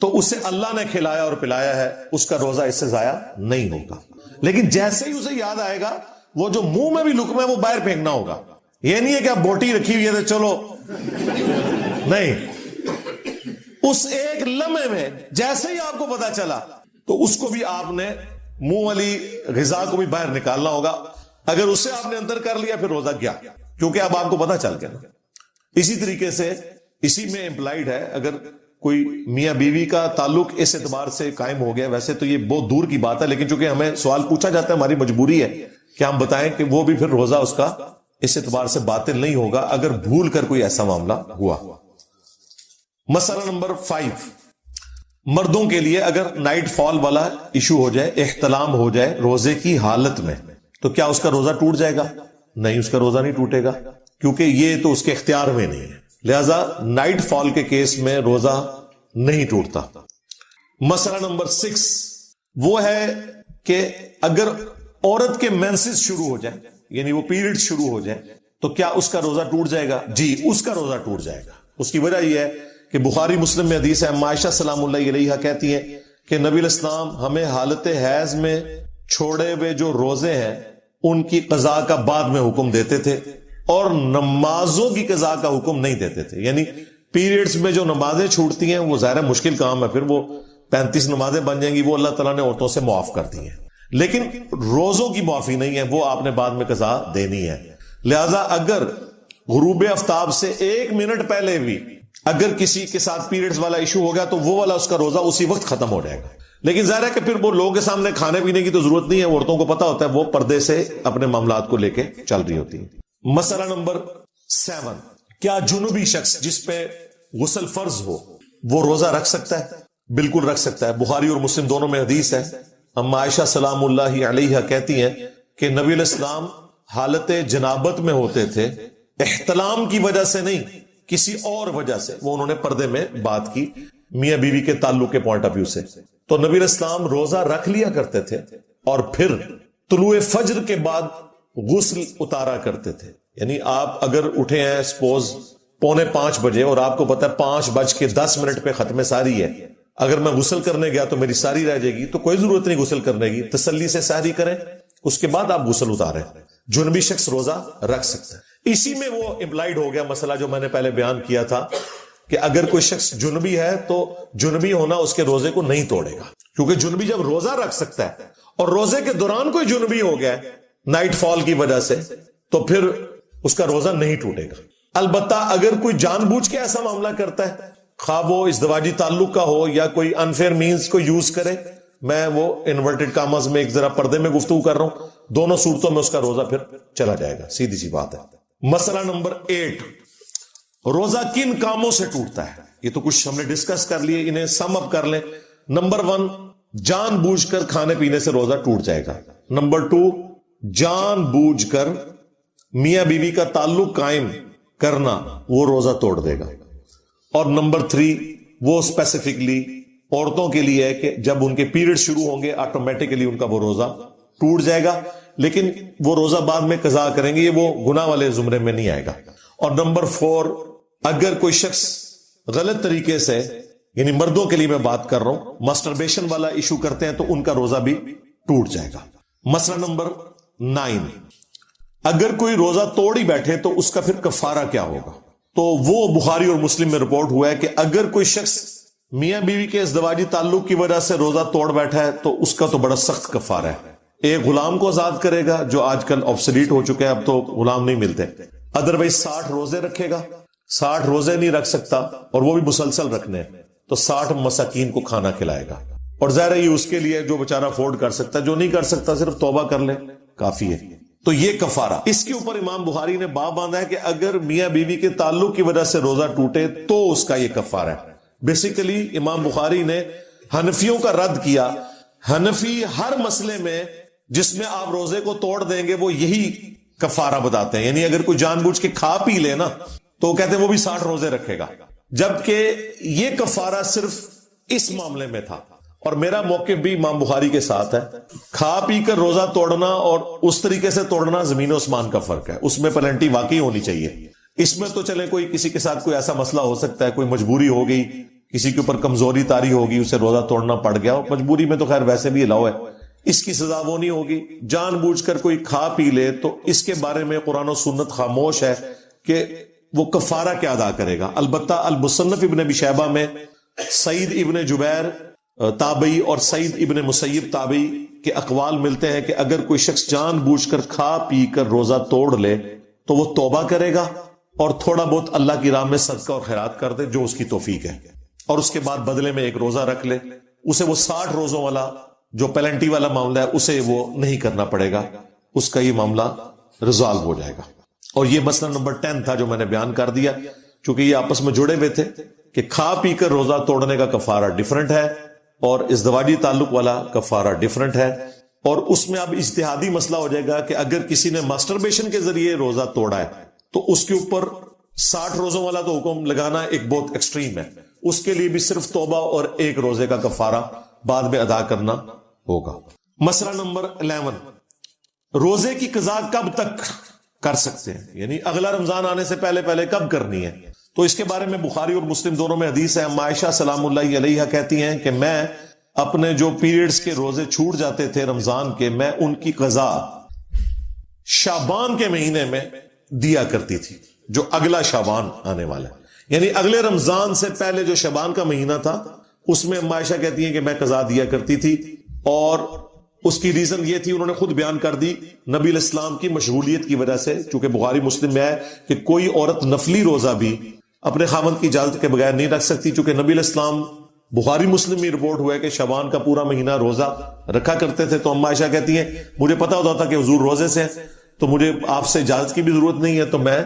B: تو اسے اللہ نے کھلایا اور پلایا ہے, اس کا روزہ اس سے ضائع نہیں ہوگا. لیکن جیسے ہی اسے یاد آئے گا, وہ جو منہ میں بھی لقمہ ہے وہ باہر پھینکنا ہوگا. یہ نہیں ہے کہ اب بوٹی رکھی ہوئی ہے تو چلو, نہیں, اس ایک لمحے میں جیسے ہی آپ کو پتا چلا تو اس کو بھی آپ نے منہ والی غذا کو بھی باہر نکالنا ہوگا. اگر اسے آپ نے اندر کر لیا پھر روزہ گیا, کیونکہ اب آپ کو پتا چل گیا. اسی طریقے سے اسی میں امپلائڈ ہے, اگر کوئی میاں بیوی کا تعلق اس اعتبار سے قائم ہو گیا, ویسے تو یہ بہت دور کی بات ہے, لیکن چونکہ ہمیں سوال پوچھا جاتا ہے, ہماری مجبوری ہے کہ ہم بتائیں کہ وہ بھی پھر روزہ اس کا اس اعتبار سے باطل نہیں ہوگا اگر بھول کر کوئی ایسا معاملہ ہوا. مسئلہ نمبر 5, مردوں کے لیے اگر نائٹ فال والا ایشو ہو جائے, احتلام ہو جائے روزے کی حالت میں, تو کیا اس کا روزہ ٹوٹ جائے گا؟ نہیں, اس کا روزہ نہیں ٹوٹے گا, کیونکہ یہ تو اس کے اختیار میں نہیں ہے. لہذا نائٹ فال کے کیس میں روزہ نہیں ٹوٹتا. مسئلہ نمبر 6 وہ ہے کہ اگر عورت کے مینسز شروع ہو جائیں, یعنی وہ پیریڈ شروع ہو جائیں, تو کیا اس کا روزہ ٹوٹ جائے گا؟ جی, اس کا روزہ ٹوٹ جائے گا. اس کی وجہ یہ ہے کہ بخاری مسلم میں حدیث ہے, عائشہ سلام اللہ علیہا کہتی ہیں کہ نبی علیہ السلام ہمیں حالت حیض میں چھوڑے ہوئے جو روزے ہیں ان کی قضاء کا بعد میں حکم دیتے تھے, اور نمازوں کی قضاء کا حکم نہیں دیتے تھے. یعنی پیریڈز میں جو نمازیں چھوٹتی ہیں وہ ظاہر مشکل کام ہے, پھر وہ 35 نمازیں بن جائیں گی, وہ اللہ تعالیٰ نے عورتوں سے معاف کر دی ہیں, لیکن روزوں کی معافی نہیں ہے, وہ آپ نے بعد میں قضاء دینی ہے. لہذا اگر غروب آفتاب سے 1 منٹ پہلے بھی اگر کسی کے ساتھ پیریڈز والا ایشو ہو گیا تو وہ والا اس کا روزہ اسی وقت ختم ہو جائے گا. لیکن ظاہر ہے کہ پھر وہ لوگوں کے سامنے کھانے پینے کی تو ضرورت نہیں ہے, عورتوں کو پتا ہوتا ہے, وہ پردے سے اپنے معاملات کو لے کے چل رہی ہوتی ہے. مسئلہ نمبر 7, کیا جنوبی شخص جس پہ غسل فرض ہو وہ روزہ رکھ سکتا ہے؟ بالکل رکھ سکتا ہے. بخاری اور مسلم دونوں میں حدیث ہے, اما عائشہ سلام اللہ علیہا کہتی ہیں کہ نبی علیہ السلام حالت جنابت میں ہوتے تھے, احتلام کی وجہ سے نہیں, کسی اور وجہ سے. وہ انہوں نے پردے میں بات کی میاں بیوی کے تعلق کے پوائنٹ آف ویو سے. تو نبی علیہ السلام روزہ رکھ لیا کرتے تھے اور پھر طلوع فجر کے بعد غسل اتارا کرتے تھے. یعنی آپ اگر اٹھے ہیں سپوز 4:45 بجے اور آپ کو پتا ہے 5:10 پہ ختم ساری ہے, اگر میں غسل کرنے گیا تو میری ساری رہ جائے گی, تو کوئی ضرورت نہیں غسل کرنے کی, تسلی سے ساری کریں, اس کے بعد آپ غسل اتاریں. جنبی شخص روزہ رکھ سکتا ہے. اسی میں وہ امپلائڈ ہو گیا مسئلہ جو میں نے پہلے بیان کیا تھا کہ اگر کوئی شخص جنبی ہے تو جنبی ہونا اس کے روزے کو نہیں توڑے گا, کیونکہ جنبی جب روزہ رکھ سکتا ہے اور روزے کے دوران کوئی جنبی ہو گیا نائٹ فال کی وجہ سے, تو پھر اس کا روزہ نہیں ٹوٹے گا. البتہ اگر کوئی جان بوجھ کے ایسا معاملہ کرتا ہے, خواہ وہ ازدواجی تعلق کا ہو یا کوئی انفیئر مینز کو یوز کرے, میں وہ انورٹڈ کامز میں ایک ذرا پردے میں گفتگو کر رہا ہوں, دونوں صورتوں میں اس کا روزہ پھر چلا جائے گا, سیدھی سی بات ہے. مسئلہ نمبر 8, روزہ کن کاموں سے ٹوٹتا ہے؟ یہ تو کچھ ہم نے ڈسکس کر لیے, انہیں سم اپ کر لیں. نمبر 1, جان بوجھ کر کھانے پینے سے روزہ ٹوٹ جائے گا. نمبر 2, جان بوجھ کر میاں بیوی کا تعلق قائم کرنا, وہ روزہ توڑ دے گا. اور نمبر 3, وہ اسپیسیفکلی عورتوں کے لیے ہے کہ جب ان کے پیریڈ شروع ہوں گے آٹومیٹکلی ان کا وہ روزہ ٹوٹ جائے گا, لیکن وہ روزہ بعد میں قضا کریں گے, یہ وہ گناہ والے زمرے میں نہیں آئے گا. اور نمبر 4, اگر کوئی شخص غلط طریقے سے, یعنی مردوں کے لیے میں بات کر رہا ہوں, مسٹربیشن والا ایشو کرتے ہیں تو ان کا روزہ بھی ٹوٹ جائے گا. مسئلہ نمبر 9, اگر کوئی روزہ توڑ ہی بیٹھے تو اس کا پھر کفارہ کیا ہوگا؟ تو وہ بخاری اور مسلم میں رپورٹ ہوا ہے کہ اگر کوئی شخص میاں بیوی کے ازدواجی تعلق کی وجہ سے روزہ توڑ بیٹھا ہے تو اس کا تو بڑا سخت کفارہ ہے. ایک غلام کو آزاد کرے گا, جو آج کل آبسلیٹ ہو چکے ہیں, اب تو غلام نہیں ملتے. ادروائز 60 روزے رکھے گا, 60 روزے نہیں رکھ سکتا اور وہ بھی مسلسل رکھنے, تو 60 مساکین کو کھانا کھلائے گا. اور ظاہر ہے یہ اس کے لیے جو بیچارہ افورڈ کر سکتا ہے, جو نہیں کر سکتا صرف توبہ کر لے کافی ہے. تو یہ کفارہ. اس کے اوپر امام بخاری نے باب باندھا ہے کہ اگر میاں بیوی کے تعلق کی وجہ سے روزہ ٹوٹے تو اس کا یہ کفارہ ہے. بیسیکلی امام بخاری نے حنفیوں کا رد کیا. حنفی ہر مسئلے میں جس میں آپ روزے کو توڑ دیں گے وہ یہی کفارہ بتاتے ہیں. یعنی اگر کوئی جان بوجھ کے کھا پی لے نا تو کہتے ہیں وہ بھی 60 روزے رکھے گا, جبکہ یہ کفارہ صرف اس معاملے میں تھا. اور میرا موقف بھی امام بخاری کے ساتھ ہے. کھا پی کر روزہ توڑنا اور اس طریقے سے توڑنا زمین و آسمان کا فرق ہے. اس میں پلنٹی واقعی ہونی چاہیے. اس میں تو چلے کوئی کسی کے ساتھ کوئی ایسا مسئلہ ہو سکتا ہے, کوئی مجبوری ہو گئی, کسی کے اوپر کمزوری طاری ہوگی, اسے روزہ توڑنا پڑ گیا, اور مجبوری میں تو خیر ویسے بھی الاؤ ہے, اس کی سزا وہ نہیں ہوگی. جان بوجھ کر کوئی کھا پی لے تو اس کے بارے میں قرآن و سنت خاموش ہے کہ وہ کفارہ کیا ادا کرے گا. البتہ المصنف ابن ابی شیبہ میں سعید ابن جبیر تابعی اور سعید ابن مسیب تابعی کے اقوال ملتے ہیں کہ اگر کوئی شخص جان بوجھ کر کھا پی کر روزہ توڑ لے تو وہ توبہ کرے گا اور تھوڑا بہت اللہ کی راہ میں صدقہ اور خیرات کر دے جو اس کی توفیق ہے, اور اس کے بعد بدلے میں ایک روزہ رکھ لے. اسے وہ 60 روزوں والا جو پیلنٹی والا معاملہ ہے اسے وہ نہیں کرنا پڑے گا, اس کا یہ معاملہ ریزالو ہو جائے گا. اور یہ مسئلہ نمبر 10 تھا جو میں نے بیان کر دیا, چونکہ یہ آپس میں جڑے ہوئے تھے کہ کھا پی کر روزہ توڑنے کا کفارہ ڈیفرنٹ ہے اور ازدواجی تعلق والا کفارہ ڈیفرنٹ ہے. اور اس میں اب اجتہادی مسئلہ ہو جائے گا کہ اگر کسی نے ماسٹربیشن کے ذریعے روزہ توڑا ہے تو اس کے اوپر 60 روزوں والا تو حکم لگانا ایک بہت ایکسٹریم ہے. اس کے لیے بھی صرف توبہ اور ایک روزے کا کفارہ بعد میں ادا کرنا ہوگا. مسئلہ نمبر 11, روزے کی قضا کب تک کر سکتے ہیں, یعنی اگلا رمضان آنے سے پہلے کب کرنی ہے. تو اس کے بارے میں بخاری اور مسلم دونوں میں حدیث ہے. عائشہ سلام اللہ علیہا کہتی ہیں کہ میں اپنے جو پیریڈز کے روزے چھوٹ جاتے تھے رمضان کے, میں ان کی قضا شعبان کے مہینے میں دیا کرتی تھی, جو اگلا شعبان آنے والا ہے. یعنی اگلے رمضان سے پہلے جو شعبان کا مہینہ تھا اس میں عائشہ کہتی ہیں کہ میں قضا دیا کرتی تھی, اور اس کی ریزن یہ تھی, انہوں نے خود بیان کر دی, نبی علیہ السلام کی مشغولیت کی وجہ سے. چونکہ بخاری مسلم میں ہے کہ کوئی عورت نفلی روزہ بھی اپنے خاوند کی اجازت کے بغیر نہیں رکھ سکتی, چونکہ نبی علیہ السلام بخاری مسلم میں رپورٹ ہوا ہے کہ شعبان کا پورا مہینہ روزہ رکھا کرتے تھے. تو عائشہ کہتی ہیں مجھے پتا ہوتا تھا کہ حضور روزے سے ہیں تو مجھے آپ سے اجازت کی بھی ضرورت نہیں ہے, تو میں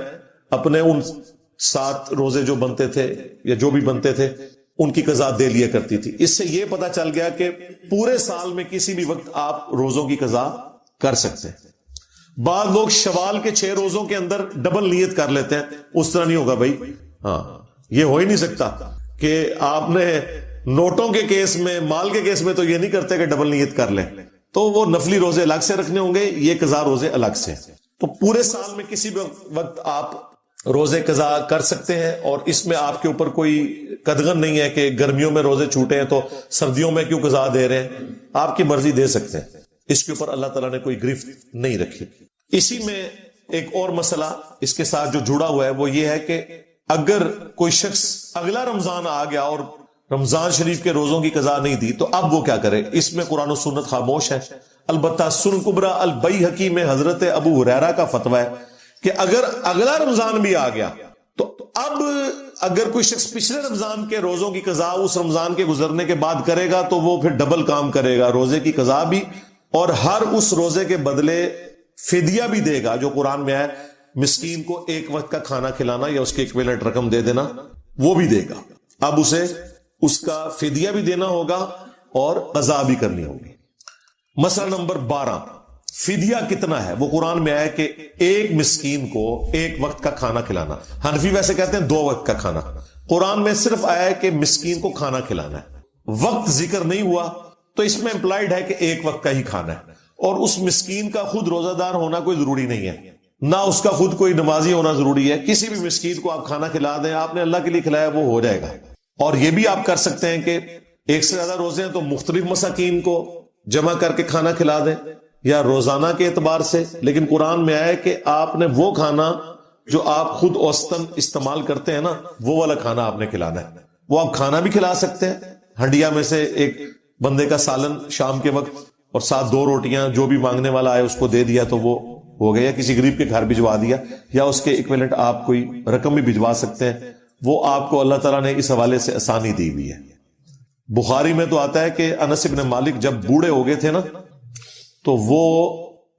B: اپنے ان 7 روزے جو بنتے تھے یا جو بھی بنتے تھے ان کی قضا دے لیا کرتی تھی. اس سے یہ پتا چل گیا کہ پورے سال میں کسی بھی وقت آپ روزوں کی قضا کر سکتے ہیں. بعض لوگ شوال کے 6 روزوں کے اندر ڈبل نیت کر لیتے ہیں, اس طرح نہیں ہوگا بھائی. ہاں, یہ ہو ہی نہیں سکتا کہ آپ نے نوٹوں کے کیس میں, مال کے کیس میں تو یہ نہیں کرتے کہ ڈبل نیت کر لیں, تو وہ نفلی روزے الگ سے رکھنے ہوں گے, یہ قضا روزے الگ سے. تو پورے سال میں کسی بھی وقت آپ روزے قضا کر سکتے ہیں, اور اس میں آپ کے اوپر کوئی قدغن نہیں ہے کہ گرمیوں میں روزے چھوٹے ہیں تو سردیوں میں کیوں قضا دے رہے ہیں. آپ کی مرضی دے سکتے ہیں, اس کے اوپر اللہ تعالیٰ نے کوئی گرفت نہیں رکھی. اسی میں ایک اور مسئلہ اس کے ساتھ جو جڑا ہوا ہے وہ یہ ہے کہ اگر کوئی شخص اگلا رمضان آ گیا اور رمضان شریف کے روزوں کی قضا نہیں دی تو اب وہ کیا کرے. اس میں قرآن و سنت خاموش ہے. البتہ سنن کبریٰ البیہقی میں حضرت ابو ہریرہ کا فتویٰ ہے کہ اگر اگلا رمضان بھی آ گیا تو اب اگر کوئی شخص پچھلے رمضان کے روزوں کی قضا اس رمضان کے گزرنے کے بعد کرے گا تو وہ پھر ڈبل کام کرے گا, روزے کی قضا بھی اور ہر اس روزے کے بدلے فدیہ بھی دے گا, جو قرآن میں ہے مسکین کو ایک وقت کا کھانا کھلانا یا اس کے ایکویلنٹ رقم دے دینا, وہ بھی دے گا. اب اسے اس کا فدیہ بھی دینا ہوگا اور قضا بھی کرنی ہوگی. مسئلہ نمبر 12, فدیہ کتنا ہے. وہ قرآن میں آیا کہ ایک مسکین کو ایک وقت کا کھانا کھلانا. حنفی ویسے کہتے ہیں 2 وقت کا کھانا. قرآن میں صرف آیا ہے کہ مسکین کو کھانا کھلانا ہے, وقت ذکر نہیں ہوا, تو اس میں امپلائڈ ہے کہ ایک وقت کا ہی کھانا ہے. اور اس مسکین کا خود روزہ دار ہونا کوئی ضروری نہیں ہے, نہ اس کا خود کوئی نمازی ہونا ضروری ہے. کسی بھی مسکین کو آپ کھانا کھلا دیں, آپ نے اللہ کے لیے کھلایا, وہ ہو جائے گا. اور یہ بھی آپ کر سکتے ہیں کہ ایک سے زیادہ روزے ہیں تو مختلف مساکین کو جمع کر کے کھانا کھلا دیں یا روزانہ کے اعتبار سے. لیکن قرآن میں آیا کہ آپ نے وہ کھانا جو آپ خود اوسطاً استعمال کرتے ہیں نا, وہ والا کھانا آپ نے کھلانا ہے. وہ آپ کھانا بھی کھلا سکتے ہیں, ہنڈیا میں سے ایک بندے کا سالن شام کے وقت اور ساتھ 2 روٹیاں جو بھی مانگنے والا آئے اس کو دے دیا تو وہ ہو گیا, یا کسی غریب کے گھر بھجوا دیا, یا اس کے ایکویلنٹ آپ کوئی رقم بھی بھجوا سکتے ہیں. وہ آپ کو اللہ تعالیٰ نے اس حوالے سے آسانی دی ہوئی ہے. بخاری میں تو آتا ہے کہ انس بن مالک جب بوڑھے ہو گئے تھے نا تو وہ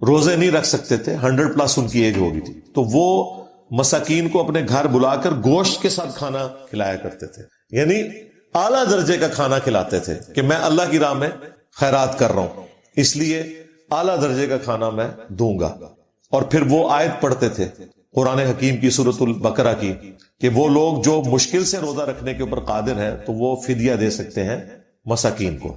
B: روزے نہیں رکھ سکتے تھے, 100+ ان کی ایج ہو گئی تھی, تو وہ مساکین کو اپنے گھر بلا کر گوشت کے ساتھ کھانا کھلایا کرتے تھے. یعنی اعلیٰ درجے کا کھانا کھلاتے تھے کہ میں اللہ کی راہ میں خیرات کر رہا ہوں, اس لیے اعلیٰ درجے کا کھانا میں دوں گا. اور پھر وہ آیت پڑھتے تھے قرآن حکیم کی سورۃ البقرہ کی کہ وہ لوگ جو مشکل سے روزہ رکھنے کے اوپر قادر ہیں تو وہ فدیہ دے سکتے ہیں مساکین کو.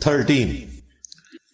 B: 13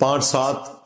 B: 5, 7,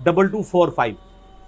C: 2245।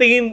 C: 3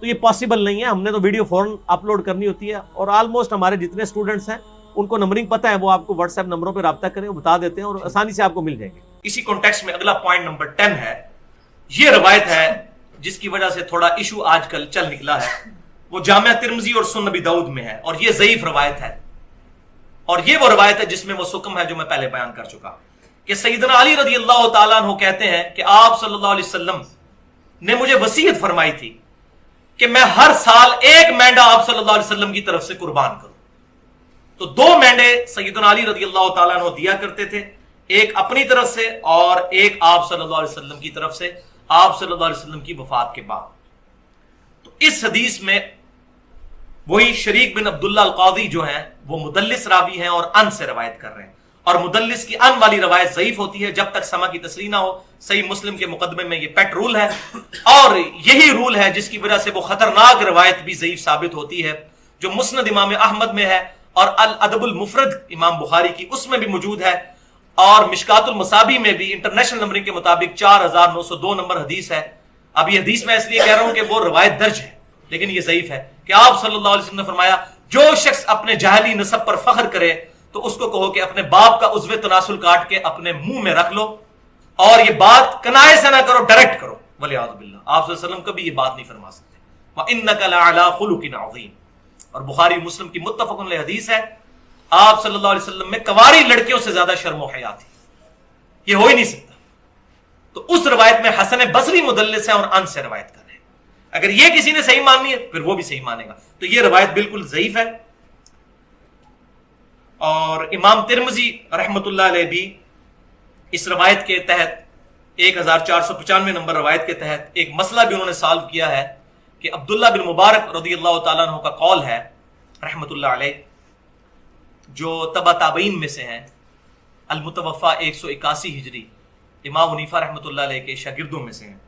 C: تو یہ پاسبل نہیں ہے. ہم نے تو ویڈیو فوراً اپلوڈ کرنی ہوتی ہے, اور آلموسٹ ہمارے جتنے اسٹوڈنٹس ہیں ان کو نمبرنگ پتہ ہے, وہ آپ کو واٹس ایپ نمبروں پہ رابطہ کریں, وہ بتا دیتے ہیں اور آسانی سے آپ کو مل جائیں گے.
D: اسی کانٹیکسٹ میں اگلا پوائنٹ نمبر 10 ہے. یہ روایت ہے جس کی وجہ سے تھوڑا ایشو آج کل چل نکلا ہے, وہ جامعہ ترمذی اور سنن نبی داؤد میں ہے, اور یہ ضعیف روایت ہے. اور یہ وہ روایت ہے جس میں وہ سکم ہے جو میں پہلے بیان کر چکا, کہ سیدنا علی رضی اللہ تعالیٰ عنہ کہتے ہیں کہ آپ صلی اللہ علیہ وسلم نے مجھے وصیت فرمائی تھی کہ میں ہر سال ایک مینڈا آپ صلی اللہ علیہ وسلم کی طرف سے قربان کروں. تو 2 مینڈے سیدنا علی رضی اللہ تعالیٰ عنہ دیا کرتے تھے, ایک اپنی طرف سے اور ایک آپ صلی اللہ علیہ وسلم کی طرف سے, آپ صلی اللہ علیہ وسلم کی وفات کے بعد. تو اس حدیث میں وہی شریک بن عبداللہ القاضی جو ہیں وہ مدلس راوی ہیں اور ان سے روایت کر رہے ہیں, اور مدلس کی ان والی روایت ضعیف ہوتی ہے جب تک سما کی تصریح نہ ہو. صحیح مسلم کے مقدمے میں یہ پیٹ رول ہے, اور یہی رول ہے جس کی وجہ سے وہ خطرناک روایت بھی ضعیف ثابت ہوتی ہے جو مسند امام احمد میں ہے, اور الادب المفرد امام بخاری کی اس میں بھی موجود ہے, اور مشکات المصابیح میں بھی انٹرنیشنل نمبرنگ کے مطابق 4902 نمبر حدیث ہے. اب یہ حدیث میں اس لیے کہہ رہا ہوں کہ وہ روایت درج ہے لیکن یہ ضعیف ہے, کہ آپ صلی اللہ علیہ وسلم نے فرمایا جو شخص اپنے جاہلی نسب پر فخر کرے تو اس کو کہو کہ اپنے باپ کا عضو تناسل کاٹ کے اپنے منہ میں رکھ لو, اور یہ بات کنائے سے نہ کرو, ڈائریکٹ کرو. ولیعوذ باللہ, آپ صلی اللہ علیہ وسلم کبھی یہ بات نہیں فرما سکتے. وَإِنَّكَ لَعَلَىٰ خُلُقٍ عَظِيمٍ, اور بخاری مسلم کی متفق علیہ حدیث ہے, آپ صلی اللہ علیہ وسلم میں کنواری لڑکیوں سے زیادہ شرم و حیا تھی, یہ ہو ہی نہیں سکتا. تو اس روایت میں حسن بصری مدلس ہے اور ان سے روایت کر رہے ہیں. اگر یہ کسی نے صحیح ماننی ہے پھر وہ بھی صحیح مانے گا. تو یہ روایت بالکل ضعیف ہے. اور امام ترمذی رحمۃ اللہ علیہ بھی اس روایت کے تحت 1495 نمبر روایت کے تحت ایک مسئلہ بھی انہوں نے سالو کیا ہے, کہ عبداللہ بن مبارک رضی اللہ تعالیٰ عنہ کا قول ہے رحمۃ اللہ علیہ, جو تبع تابعین میں سے ہیں, المتوفا 181 ہجری, امام حنیفہ رحمۃ اللہ علیہ کے شاگردوں میں سے ہیں.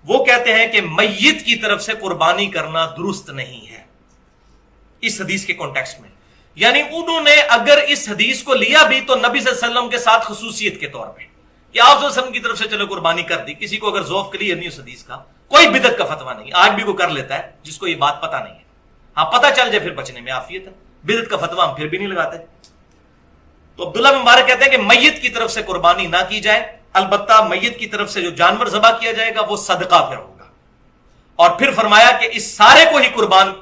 D: وہ کہتے ہیں کہ میت کی طرف سے قربانی کرنا درست نہیں ہے اس حدیث کے کانٹیکسٹ میں. یعنی انہوں نے اگر اس حدیث کو لیا بھی تو نبی صلی اللہ علیہ وسلم کے ساتھ خصوصیت کے طور پہ, کہ آپ صلی اللہ علیہ وسلم کی طرف سے چلو قربانی کر دی. کسی کو اگر ذوق کلیئر نہیں اس حدیث کا, کوئی بدعت کا فتویٰ نہیں, آج بھی کوئی کر لیتا ہے جس کو یہ بات پتہ نہیں ہے, ہاں پتہ چل جائے پھر بچنے میں عافیت ہے, بدعت کا فتویٰ ہم پھر بھی نہیں لگاتے. تو عبداللہ بن مبارک کہتے ہیں کہ میت کی طرف سے قربانی نہ کی جائے, البتہ میت کی طرف سے جو جانور ذبح کیا جائے گا وہ صدقہ پھر ہوگا. اور پھر فرمایا کہ اس سارے کو ہی قربان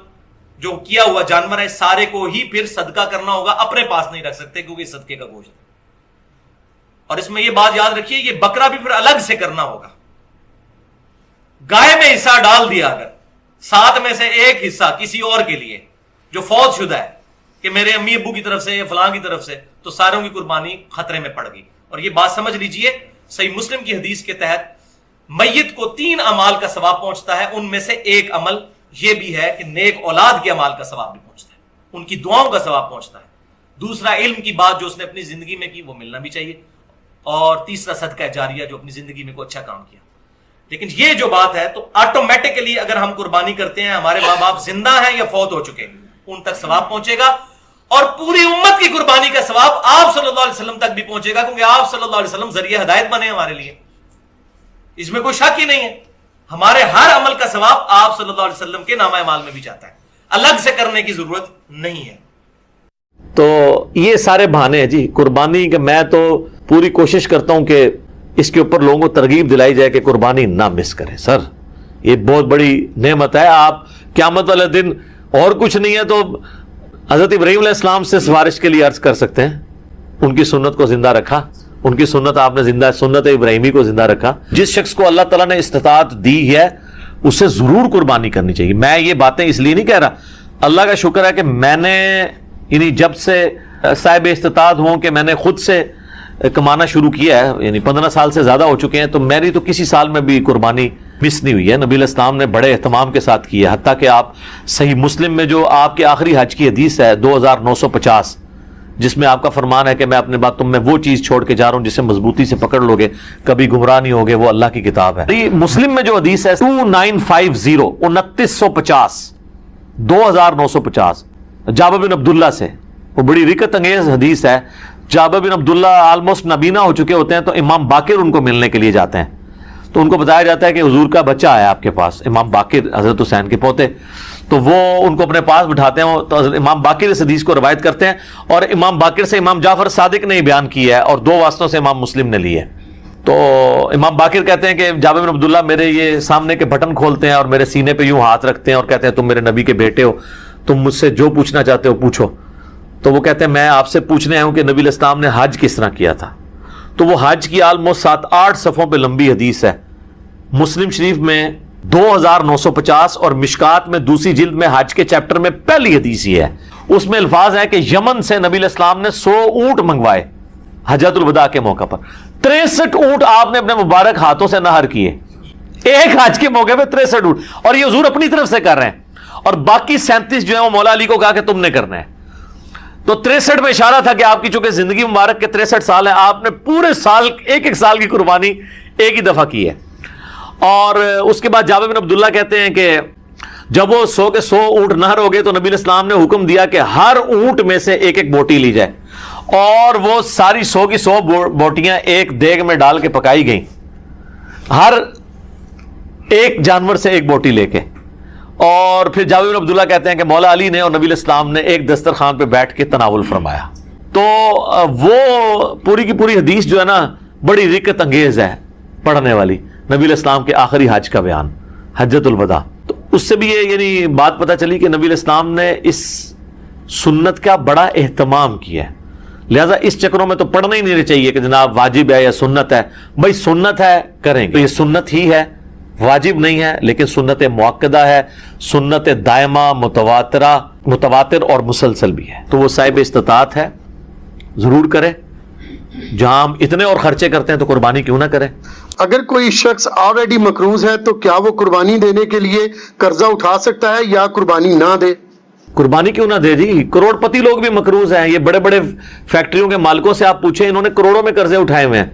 D: جو کیا ہوا جانور ہے سارے کو ہی پھر صدقہ کرنا ہوگا, اپنے پاس نہیں رکھ سکتے کیونکہ صدقے کا گوشت ہے. اور اس میں یہ بات یاد رکھیے, یہ بکرا بھی پھر الگ سے کرنا ہوگا. گائے میں حصہ ڈال دیا اگر 7 میں سے ایک حصہ کسی اور کے لیے جو فوت شدہ ہے, کہ میرے امی ابو کی طرف سے یا فلاں کی طرف سے, تو ساروں کی قربانی خطرے میں پڑ گئی. اور یہ بات سمجھ لیجئے, صحیح مسلم کی حدیث کے تحت میت کو 3 اعمال کا ثواب پہنچتا ہے, ان میں سے ایک عمل یہ بھی ہے کہ نیک اولاد کے اعمال کا ثواب بھی پہنچتا ہے, ان کی دعاؤں کا ثواب پہنچتا ہے. دوسرا علم کی بات جو اس نے اپنی زندگی میں کی وہ ملنا بھی چاہیے, اور تیسرا صدقہ جاریہ جو اپنی زندگی میں کوئی اچھا کام کیا. لیکن یہ جو بات ہے تو آٹومیٹکلی اگر ہم قربانی کرتے ہیں, ہمارے ماں باپ زندہ ہیں یا فوت ہو چکے ہیں, ان تک ثواب پہنچے گا, اور پوری امت کی قربانی کا ثواب آپ صلی اللہ علیہ وسلم تک بھی پہنچے گا, کیونکہ آپ صلی اللہ علیہ وسلم ذریعہ ہدایت بنے ہمارے لیے, اس میں کوئی شک ہی نہیں ہے. ہمارے ہر عمل کا ثواب آپ صلی اللہ علیہ وسلم کے نامہ اعمال میں بھی جاتا ہے, الگ سے کرنے کی ضرورت نہیں ہے.
C: تو یہ سارے بہانے ہیں جی قربانی کے. میں تو پوری کوشش کرتا ہوں کہ اس کے اوپر لوگوں کو ترغیب دلائی جائے کہ قربانی نہ مس کریں. سر یہ بہت بڑی نعمت ہے. آپ قیامت والے دن اور کچھ نہیں ہے تو حضرت ابراہیم علیہ السلام سے سفارش کے لیے عرض کر سکتے ہیں, ان کی سنت کو زندہ رکھا, ان کی سنت آپ نے زندہ, سنت ابراہیمی کو زندہ رکھا. جس شخص کو اللہ تعالیٰ نے استطاعت دی ہے اسے ضرور قربانی کرنی چاہیے. میں یہ باتیں اس لیے نہیں کہہ رہا, اللہ کا شکر ہے کہ میں نے یعنی جب سے صاحب استطاعت ہوں کہ میں نے خود سے کمانا شروع کیا ہے, یعنی 15 سال سے زیادہ ہو چکے ہیں, تو میری تو کسی سال میں بھی قربانی مس نہیں ہوئی ہے. نبی علیہ السلام نے بڑے اہتمام کے ساتھ کی ہے, حتیٰ کہ آپ صحیح مسلم میں جو آپ کے آخری حج کی حدیث ہے 2950, جس میں آپ کا فرمان ہے کہ میں اپنے بعد تم میں وہ چیز چھوڑ کے جا رہا ہوں جسے مضبوطی سے پکڑ لوگے, کبھی گمراہ نہیں ہوگے, وہ اللہ کی کتاب ہے. مسلم میں جو حدیث ہے 2950 2950 2950 جابر بن عبداللہ سے, وہ بڑی رکت انگیز حدیث ہے. جابر بن عبداللہ آلموسٹ نابینا ہو چکے ہوتے ہیں, تو امام باقر ان کو ملنے کے لیے جاتے ہیں, تو ان کو بتایا جاتا ہے کہ حضور کا بچہ آیا آپ کے پاس، امام باقر حضرت حسین کے پوتے، تو وہ ان کو اپنے پاس بٹھاتے ہیں، تو امام باقر اس حدیث کو روایت کرتے ہیں، اور امام باقر سے امام جعفر صادق نے بیان کیا ہے، اور 2 واسطوں سے امام مسلم نے لی ہے۔ تو امام باقر کہتے ہیں کہ جابر بن عبداللہ میرے یہ سامنے کے بٹن کھولتے ہیں اور میرے سینے پہ یوں ہاتھ رکھتے ہیں اور کہتے ہیں تم میرے نبی کے بیٹے ہو، تم مجھ سے جو پوچھنا چاہتے ہو پوچھو۔ تو وہ کہتے ہیں میں آپ سے پوچھنے آیا ہوں کہ نبی علیہ السلام نے حج کس طرح کیا تھا؟ تو وہ حج کی آلموسٹ 7-8 صفحوں پہ لمبی حدیث ہے، مسلم شریف میں 2950 اور مشکات میں دوسری جلد میں حج کے چیپٹر میں پہلی حدیث یہ ہے۔ اس میں الفاظ ہے کہ یمن سے نبی علیہ السلام نے 100 اونٹ منگوائے حجۃ الوداع کے موقع پر، 63 اونٹ آپ نے اپنے مبارک ہاتھوں سے نہر کیے ایک حج کے موقع پہ، 63 اونٹ، اور یہ حضور اپنی طرف سے کر رہے ہیں، اور باقی 37 جو ہے وہ مولا علی کو کہا کہ تم نے کرنا ہے۔ تو 63 میں اشارہ تھا کہ آپ کی چونکہ زندگی مبارک کے 63 سال ہیں، آپ نے پورے سال ایک سال کی قربانی ایک ہی دفعہ کی ہے۔ اور اس کے بعد جابر بن عبداللہ کہتے ہیں کہ جب وہ 100 کے 100 اونٹ نہر ہو گئے تو نبی علیہ السلام نے حکم دیا کہ ہر اونٹ میں سے ایک ایک بوٹی لی جائے، اور وہ ساری 100 کی 100 بوٹیاں ایک دیگ میں ڈال کے پکائی گئیں، ہر ایک جانور سے ایک بوٹی لے کے۔ اور پھر جابر بن عبداللہ کہتے ہیں کہ مولا علی نے اور نبی علیہ السلام نے ایک دسترخوان پہ بیٹھ کے تناول فرمایا۔ تو وہ پوری کی پوری حدیث جو ہے نا بڑی رکت انگیز ہے پڑھنے والی، نبی علیہ السلام کے آخری حج کا بیان، حجۃ الوداع۔ تو اس سے بھی یہ یعنی بات پتہ چلی کہ نبی علیہ السلام نے اس سنت کا بڑا اہتمام کیا ہے، لہذا اس چکروں میں تو پڑھنا ہی نہیں چاہیے کہ جناب واجب ہے یا سنت ہے، بھائی سنت ہے کریں گے، یہ سنت ہی ہے، واجب نہیں ہے، لیکن سنت مؤکدہ ہے، سنت دائمہ متواتر اور مسلسل بھی ہے، تو وہ صاحب استطاعت ہے ضرور کرے۔ جہاں ہم اتنے اور خرچے کرتے ہیں تو قربانی کیوں نہ کرے۔
E: اگر کوئی شخص آلریڈی مقروض ہے تو کیا وہ قربانی دینے کے لیے قرضہ اٹھا سکتا ہے یا قربانی نہ دے؟
C: قربانی کیوں نہ دے جی، کروڑ پتی لوگ بھی مقروض ہیں، یہ بڑے بڑے فیکٹریوں کے مالکوں سے آپ پوچھیں، انہوں نے کروڑوں میں قرضے اٹھائے ہوئے ہیں،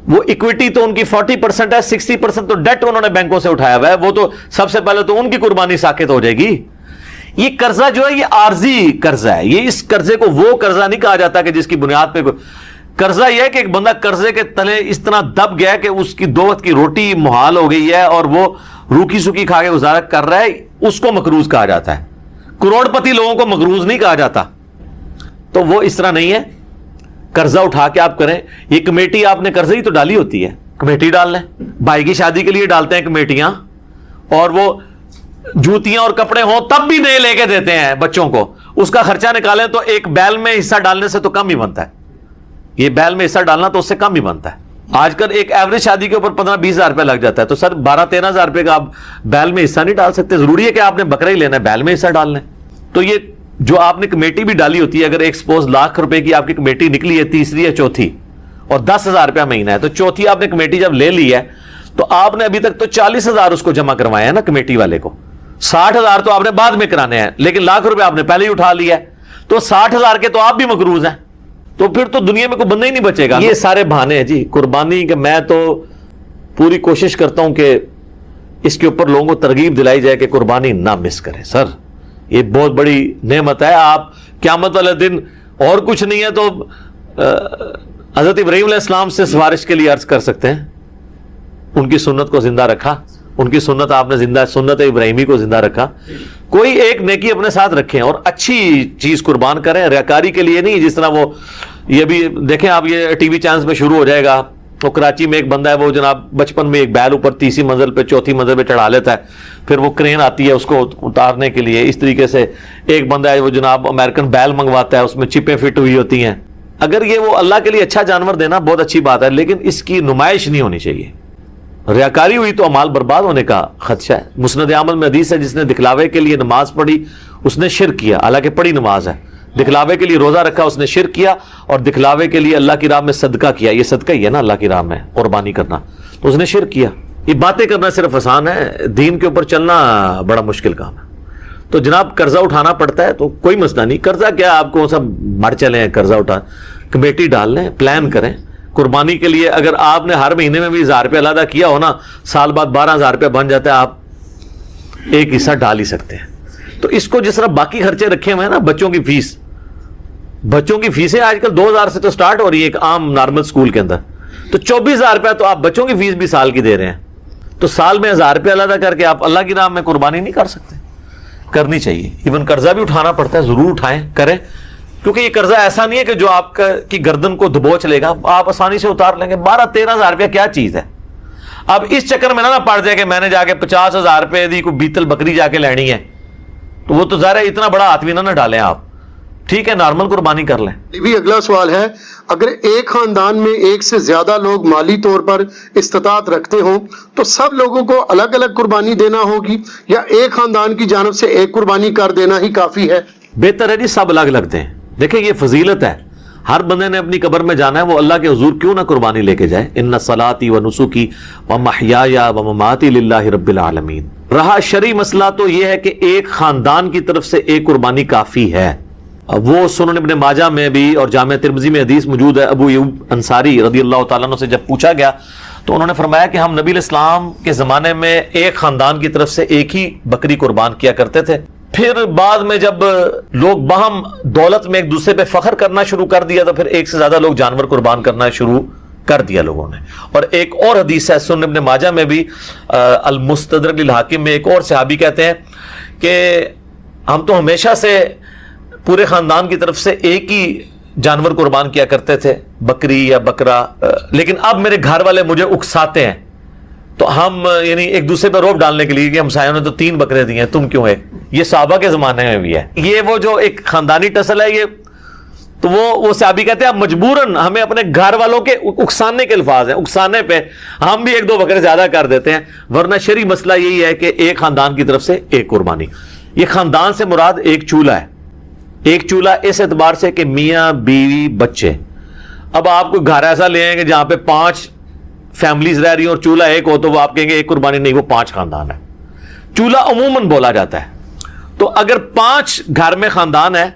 C: وہ ایکویٹی تو ان کی 40% ہے، 60% تو ڈیٹ انہوں نے بینکوں سے اٹھایا ہوا ہے، وہ تو سب سے پہلے تو ان کی قربانی ساقط ہو جائے گی۔ یہ قرضہ جو ہے یہ عارضی قرضہ ہے، یہ اس قرضے کو وہ قرضہ نہیں کہا جاتا کہ جس کی بنیاد پہ قرضہ یہ ہے کہ ایک بندہ قرضے کے تلے اس طرح دب گیا کہ اس کی 2 وقت کی روٹی محال ہو گئی ہے اور وہ روکھی سوکھی کھا کے گزارا کر رہا ہے، اس کو مقروض کہا جاتا ہے۔ کروڑ پتی لوگوں کو مقروض نہیں کہا جاتا، تو وہ اس طرح نہیں ہے، قرضہ اٹھا کے آپ کریں۔ یہ کمیٹی آپ نے قرضے ہی تو ڈالی ہوتی ہے، کمیٹی ڈال لیں، بھائی کی شادی کے لیے ڈالتے ہیں کمیٹیاں، اور وہ جوتیاں اور کپڑے ہوں تب بھی نئے لے کے دیتے ہیں بچوں کو، اس کا خرچہ نکالیں تو ایک بیل میں حصہ ڈالنے سے تو کم ہی بنتا ہے، یہ بیل میں حصہ ڈالنا تو اس سے کم ہی بنتا ہے۔ آج کل ایک ایوریج شادی کے اوپر 15-20 ہزار روپے لگ جاتا ہے، تو سر 12-13 ہزار روپے کا آپ بیل میں حصہ نہیں ڈال سکتے، ضروری ہے کہ آپ نے بکرا ہی لینا ہے، بیل میں حصہ ڈال لیں۔ تو یہ جو آپ نے کمیٹی بھی ڈالی ہوتی ہے، اگر ایک سپوز لاکھ روپے کی آپ کی کمیٹی نکلی ہے، تیسری یا چوتھی، اور 10,000 روپیہ مہینہ ہے، تو چوتھی آپ نے کمیٹی جب لے لی ہے تو آپ نے ابھی تک تو 40,000 اس کو جمع کروایا ہے نا کمیٹی والے کو، 60,000 تو آپ نے بعد میں کرانے ہیں، لیکن لاکھ روپے آپ نے پہلے ہی اٹھا لیا ہے، تو 60,000 کے تو آپ بھی مقروض ہیں، تو پھر تو دنیا میں کوئی بندہ ہی نہیں بچے گا۔ یہ سارے بہانے ہیں جی قربانی کے، میں تو پوری کوشش کرتا ہوں کہ اس کے اوپر لوگوں کو ترغیب دلائی جائے کہ قربانی نہ مس کریں۔ سر یہ بہت بڑی نعمت ہے، آپ قیامت والے دن اور کچھ نہیں ہے تو حضرت ابراہیم علیہ السلام سے سفارش کے لیے عرض کر سکتے ہیں، ان کی سنت کو زندہ رکھا، ان کی سنت آپ نے زندہ، سنت ابراہیمی کو زندہ رکھا۔ کوئی ایک نیکی اپنے ساتھ رکھیں اور اچھی چیز قربان کریں، ریاکاری کے لیے نہیں، جس طرح وہ یہ بھی دیکھیں آپ، یہ ٹی وی چینلز میں شروع ہو جائے گا، وہ کراچی میں ایک بندہ ہے، وہ جناب بچپن میں ایک بیل اوپر 30 منزل پہ 4تھی منزل پہ چڑھا لیتا ہے، پھر وہ کرین آتی ہے اس کو اتارنے کے لیے، اس طریقے سے ایک بندہ ہے وہ جناب امریکن بیل منگواتا ہے، اس میں چپیں فٹ ہوئی ہوتی ہیں۔ اگر یہ وہ اللہ کے لیے اچھا جانور دینا بہت اچھی بات ہے، لیکن اس کی نمائش نہیں ہونی چاہیے، ریاکاری ہوئی تو اعمال برباد ہونے کا خدشہ ہے۔ مسند عمل میں حدیث ہے، جس نے دکھلاوے کے لیے نماز پڑھی اس نے شرک کیا، حالانکہ پڑھی نماز ہے، دکھلاوے کے لیے روزہ رکھا اس نے شرک کیا، اور دکھلاوے کے لیے اللہ کی راہ میں صدقہ کیا، یہ صدقہ ہی ہے نا اللہ کی راہ میں قربانی کرنا، تو اس نے شرک کیا۔ یہ باتیں کرنا صرف آسان ہے، دین کے اوپر چلنا بڑا مشکل کام ہے۔ تو جناب قرضہ اٹھانا پڑتا ہے تو کوئی مسئلہ نہیں، قرضہ کیا آپ کو سب مر چلے ہیں، قرضہ اٹھا، کمیٹی ڈال لیں، پلان کریں قربانی کے لیے۔ اگر آپ نے ہر مہینے میں بھی 1000 روپے علیحدہ کیا ہو نا، سال بعد 12,000 روپے بن جاتا ہے، آپ ایک حصہ ڈال ہی سکتے ہیں۔ تو اس کو جس طرح باقی خرچے رکھے ہوئے ہیں نا، بچوں کی فیس، بچوں کی فیسیں آج کل 2,000 سے تو سٹارٹ ہو رہی ہے ایک عام نارمل سکول کے اندر، تو 24,000 روپیہ تو آپ بچوں کی فیس بھی سال کی دے رہے ہیں, تو سال میں 1,000 روپیہ علیحدہ کر کے آپ اللہ کی راہ میں قربانی نہیں کر سکتے؟ کرنی چاہیے. ایون قرضہ بھی اٹھانا پڑتا ہے, ضرور اٹھائیں, کریں, کیونکہ یہ قرضہ ایسا نہیں ہے کہ جو آپ کی گردن کو دبوچ لے گا, آپ آسانی سے اتار لیں گے. 12-13,000 روپیہ کیا چیز ہے؟ اب اس چکر میں نہ پڑ جائے کہ میں نے جا کے 50,000 روپے دی کوئی بیتل بکری جا کے لینی ہے, تو وہ تو ظاہر ہے اتنا بڑا ہاتھ بھی نہ ڈالیں آپ. ٹھیک ہے, نارمل قربانی کر لیں.
E: بھی اگلا سوال ہے, اگر ایک خاندان میں ایک سے زیادہ لوگ مالی طور پر استطاعت رکھتے ہوں تو سب لوگوں کو الگ الگ قربانی دینا ہوگی, یا ایک خاندان کی جانب سے ایک قربانی کر دینا ہی کافی ہے؟
C: بہتر ہے جی سب الگ الگ دیں. دیکھیں یہ فضیلت ہے, ہر بندے نے اپنی قبر میں جانا ہے, وہ اللہ کے حضور کیوں نہ قربانی لے کے جائے. ان صلاتی و نسکی و محیای و مماتی للہ رب العالمین. رہا شرعی مسئلہ تو یہ ہے کہ ایک خاندان کی طرف سے ایک قربانی کافی ہے. وہ سنن ابن ماجہ میں بھی اور جامع ترمذی میں حدیث موجود ہے. ابو ایوب انصاری رضی اللہ تعالیٰ عنہ سے جب پوچھا گیا تو انہوں نے فرمایا کہ ہم نبی الاسلام کے زمانے میں ایک خاندان کی طرف سے ایک ہی بکری قربان کیا کرتے تھے. پھر بعد میں جب لوگ باہم دولت میں ایک دوسرے پہ فخر کرنا شروع کر دیا تو پھر ایک سے زیادہ لوگ جانور قربان کرنا شروع کر دیا لوگوں نے. اور ایک اور حدیث ہے سنن ابن ماجہ میں بھی, المستدرک للحاکم میں, ایک اور صحابی کہتے ہیں کہ ہم تو ہمیشہ سے پورے خاندان کی طرف سے ایک ہی جانور قربان کیا کرتے تھے, بکری یا بکرا, لیکن اب میرے گھر والے مجھے اکساتے ہیں, تو ہم یعنی ایک دوسرے پہ روب ڈالنے کے لیے کہ ہمسایوں نے تو 3 بکرے دیے ہیں, تم کیوں ایک. یہ صحابہ کے زمانے میں بھی ہے. یہ وہ جو ایک خاندانی ٹسل ہے, یہ تو وہ صحابی کہتے ہیں اب مجبوراً ہمیں اپنے گھر والوں کے اکسانے کے الفاظ ہیں, اکسانے پہ ہم بھی 1-2 بکرے زیادہ کر دیتے ہیں, ورنہ شرعی مسئلہ یہی ہے کہ ایک خاندان کی طرف سے ایک قربانی. یہ خاندان سے مراد ایک چولہا ہے. ایک چولہا اس اعتبار سے کہ میاں بیوی بچے. اب آپ کو گھر ایسا لے آئیں کہ جہاں پہ 5 فیملیز رہ رہی ہیں اور چولہا ایک ہو, تو وہ آپ کہیں گے ایک قربانی نہیں, وہ 5 خاندان ہے. چولہا عموماً بولا جاتا ہے. تو اگر 5 گھر میں خاندان ہے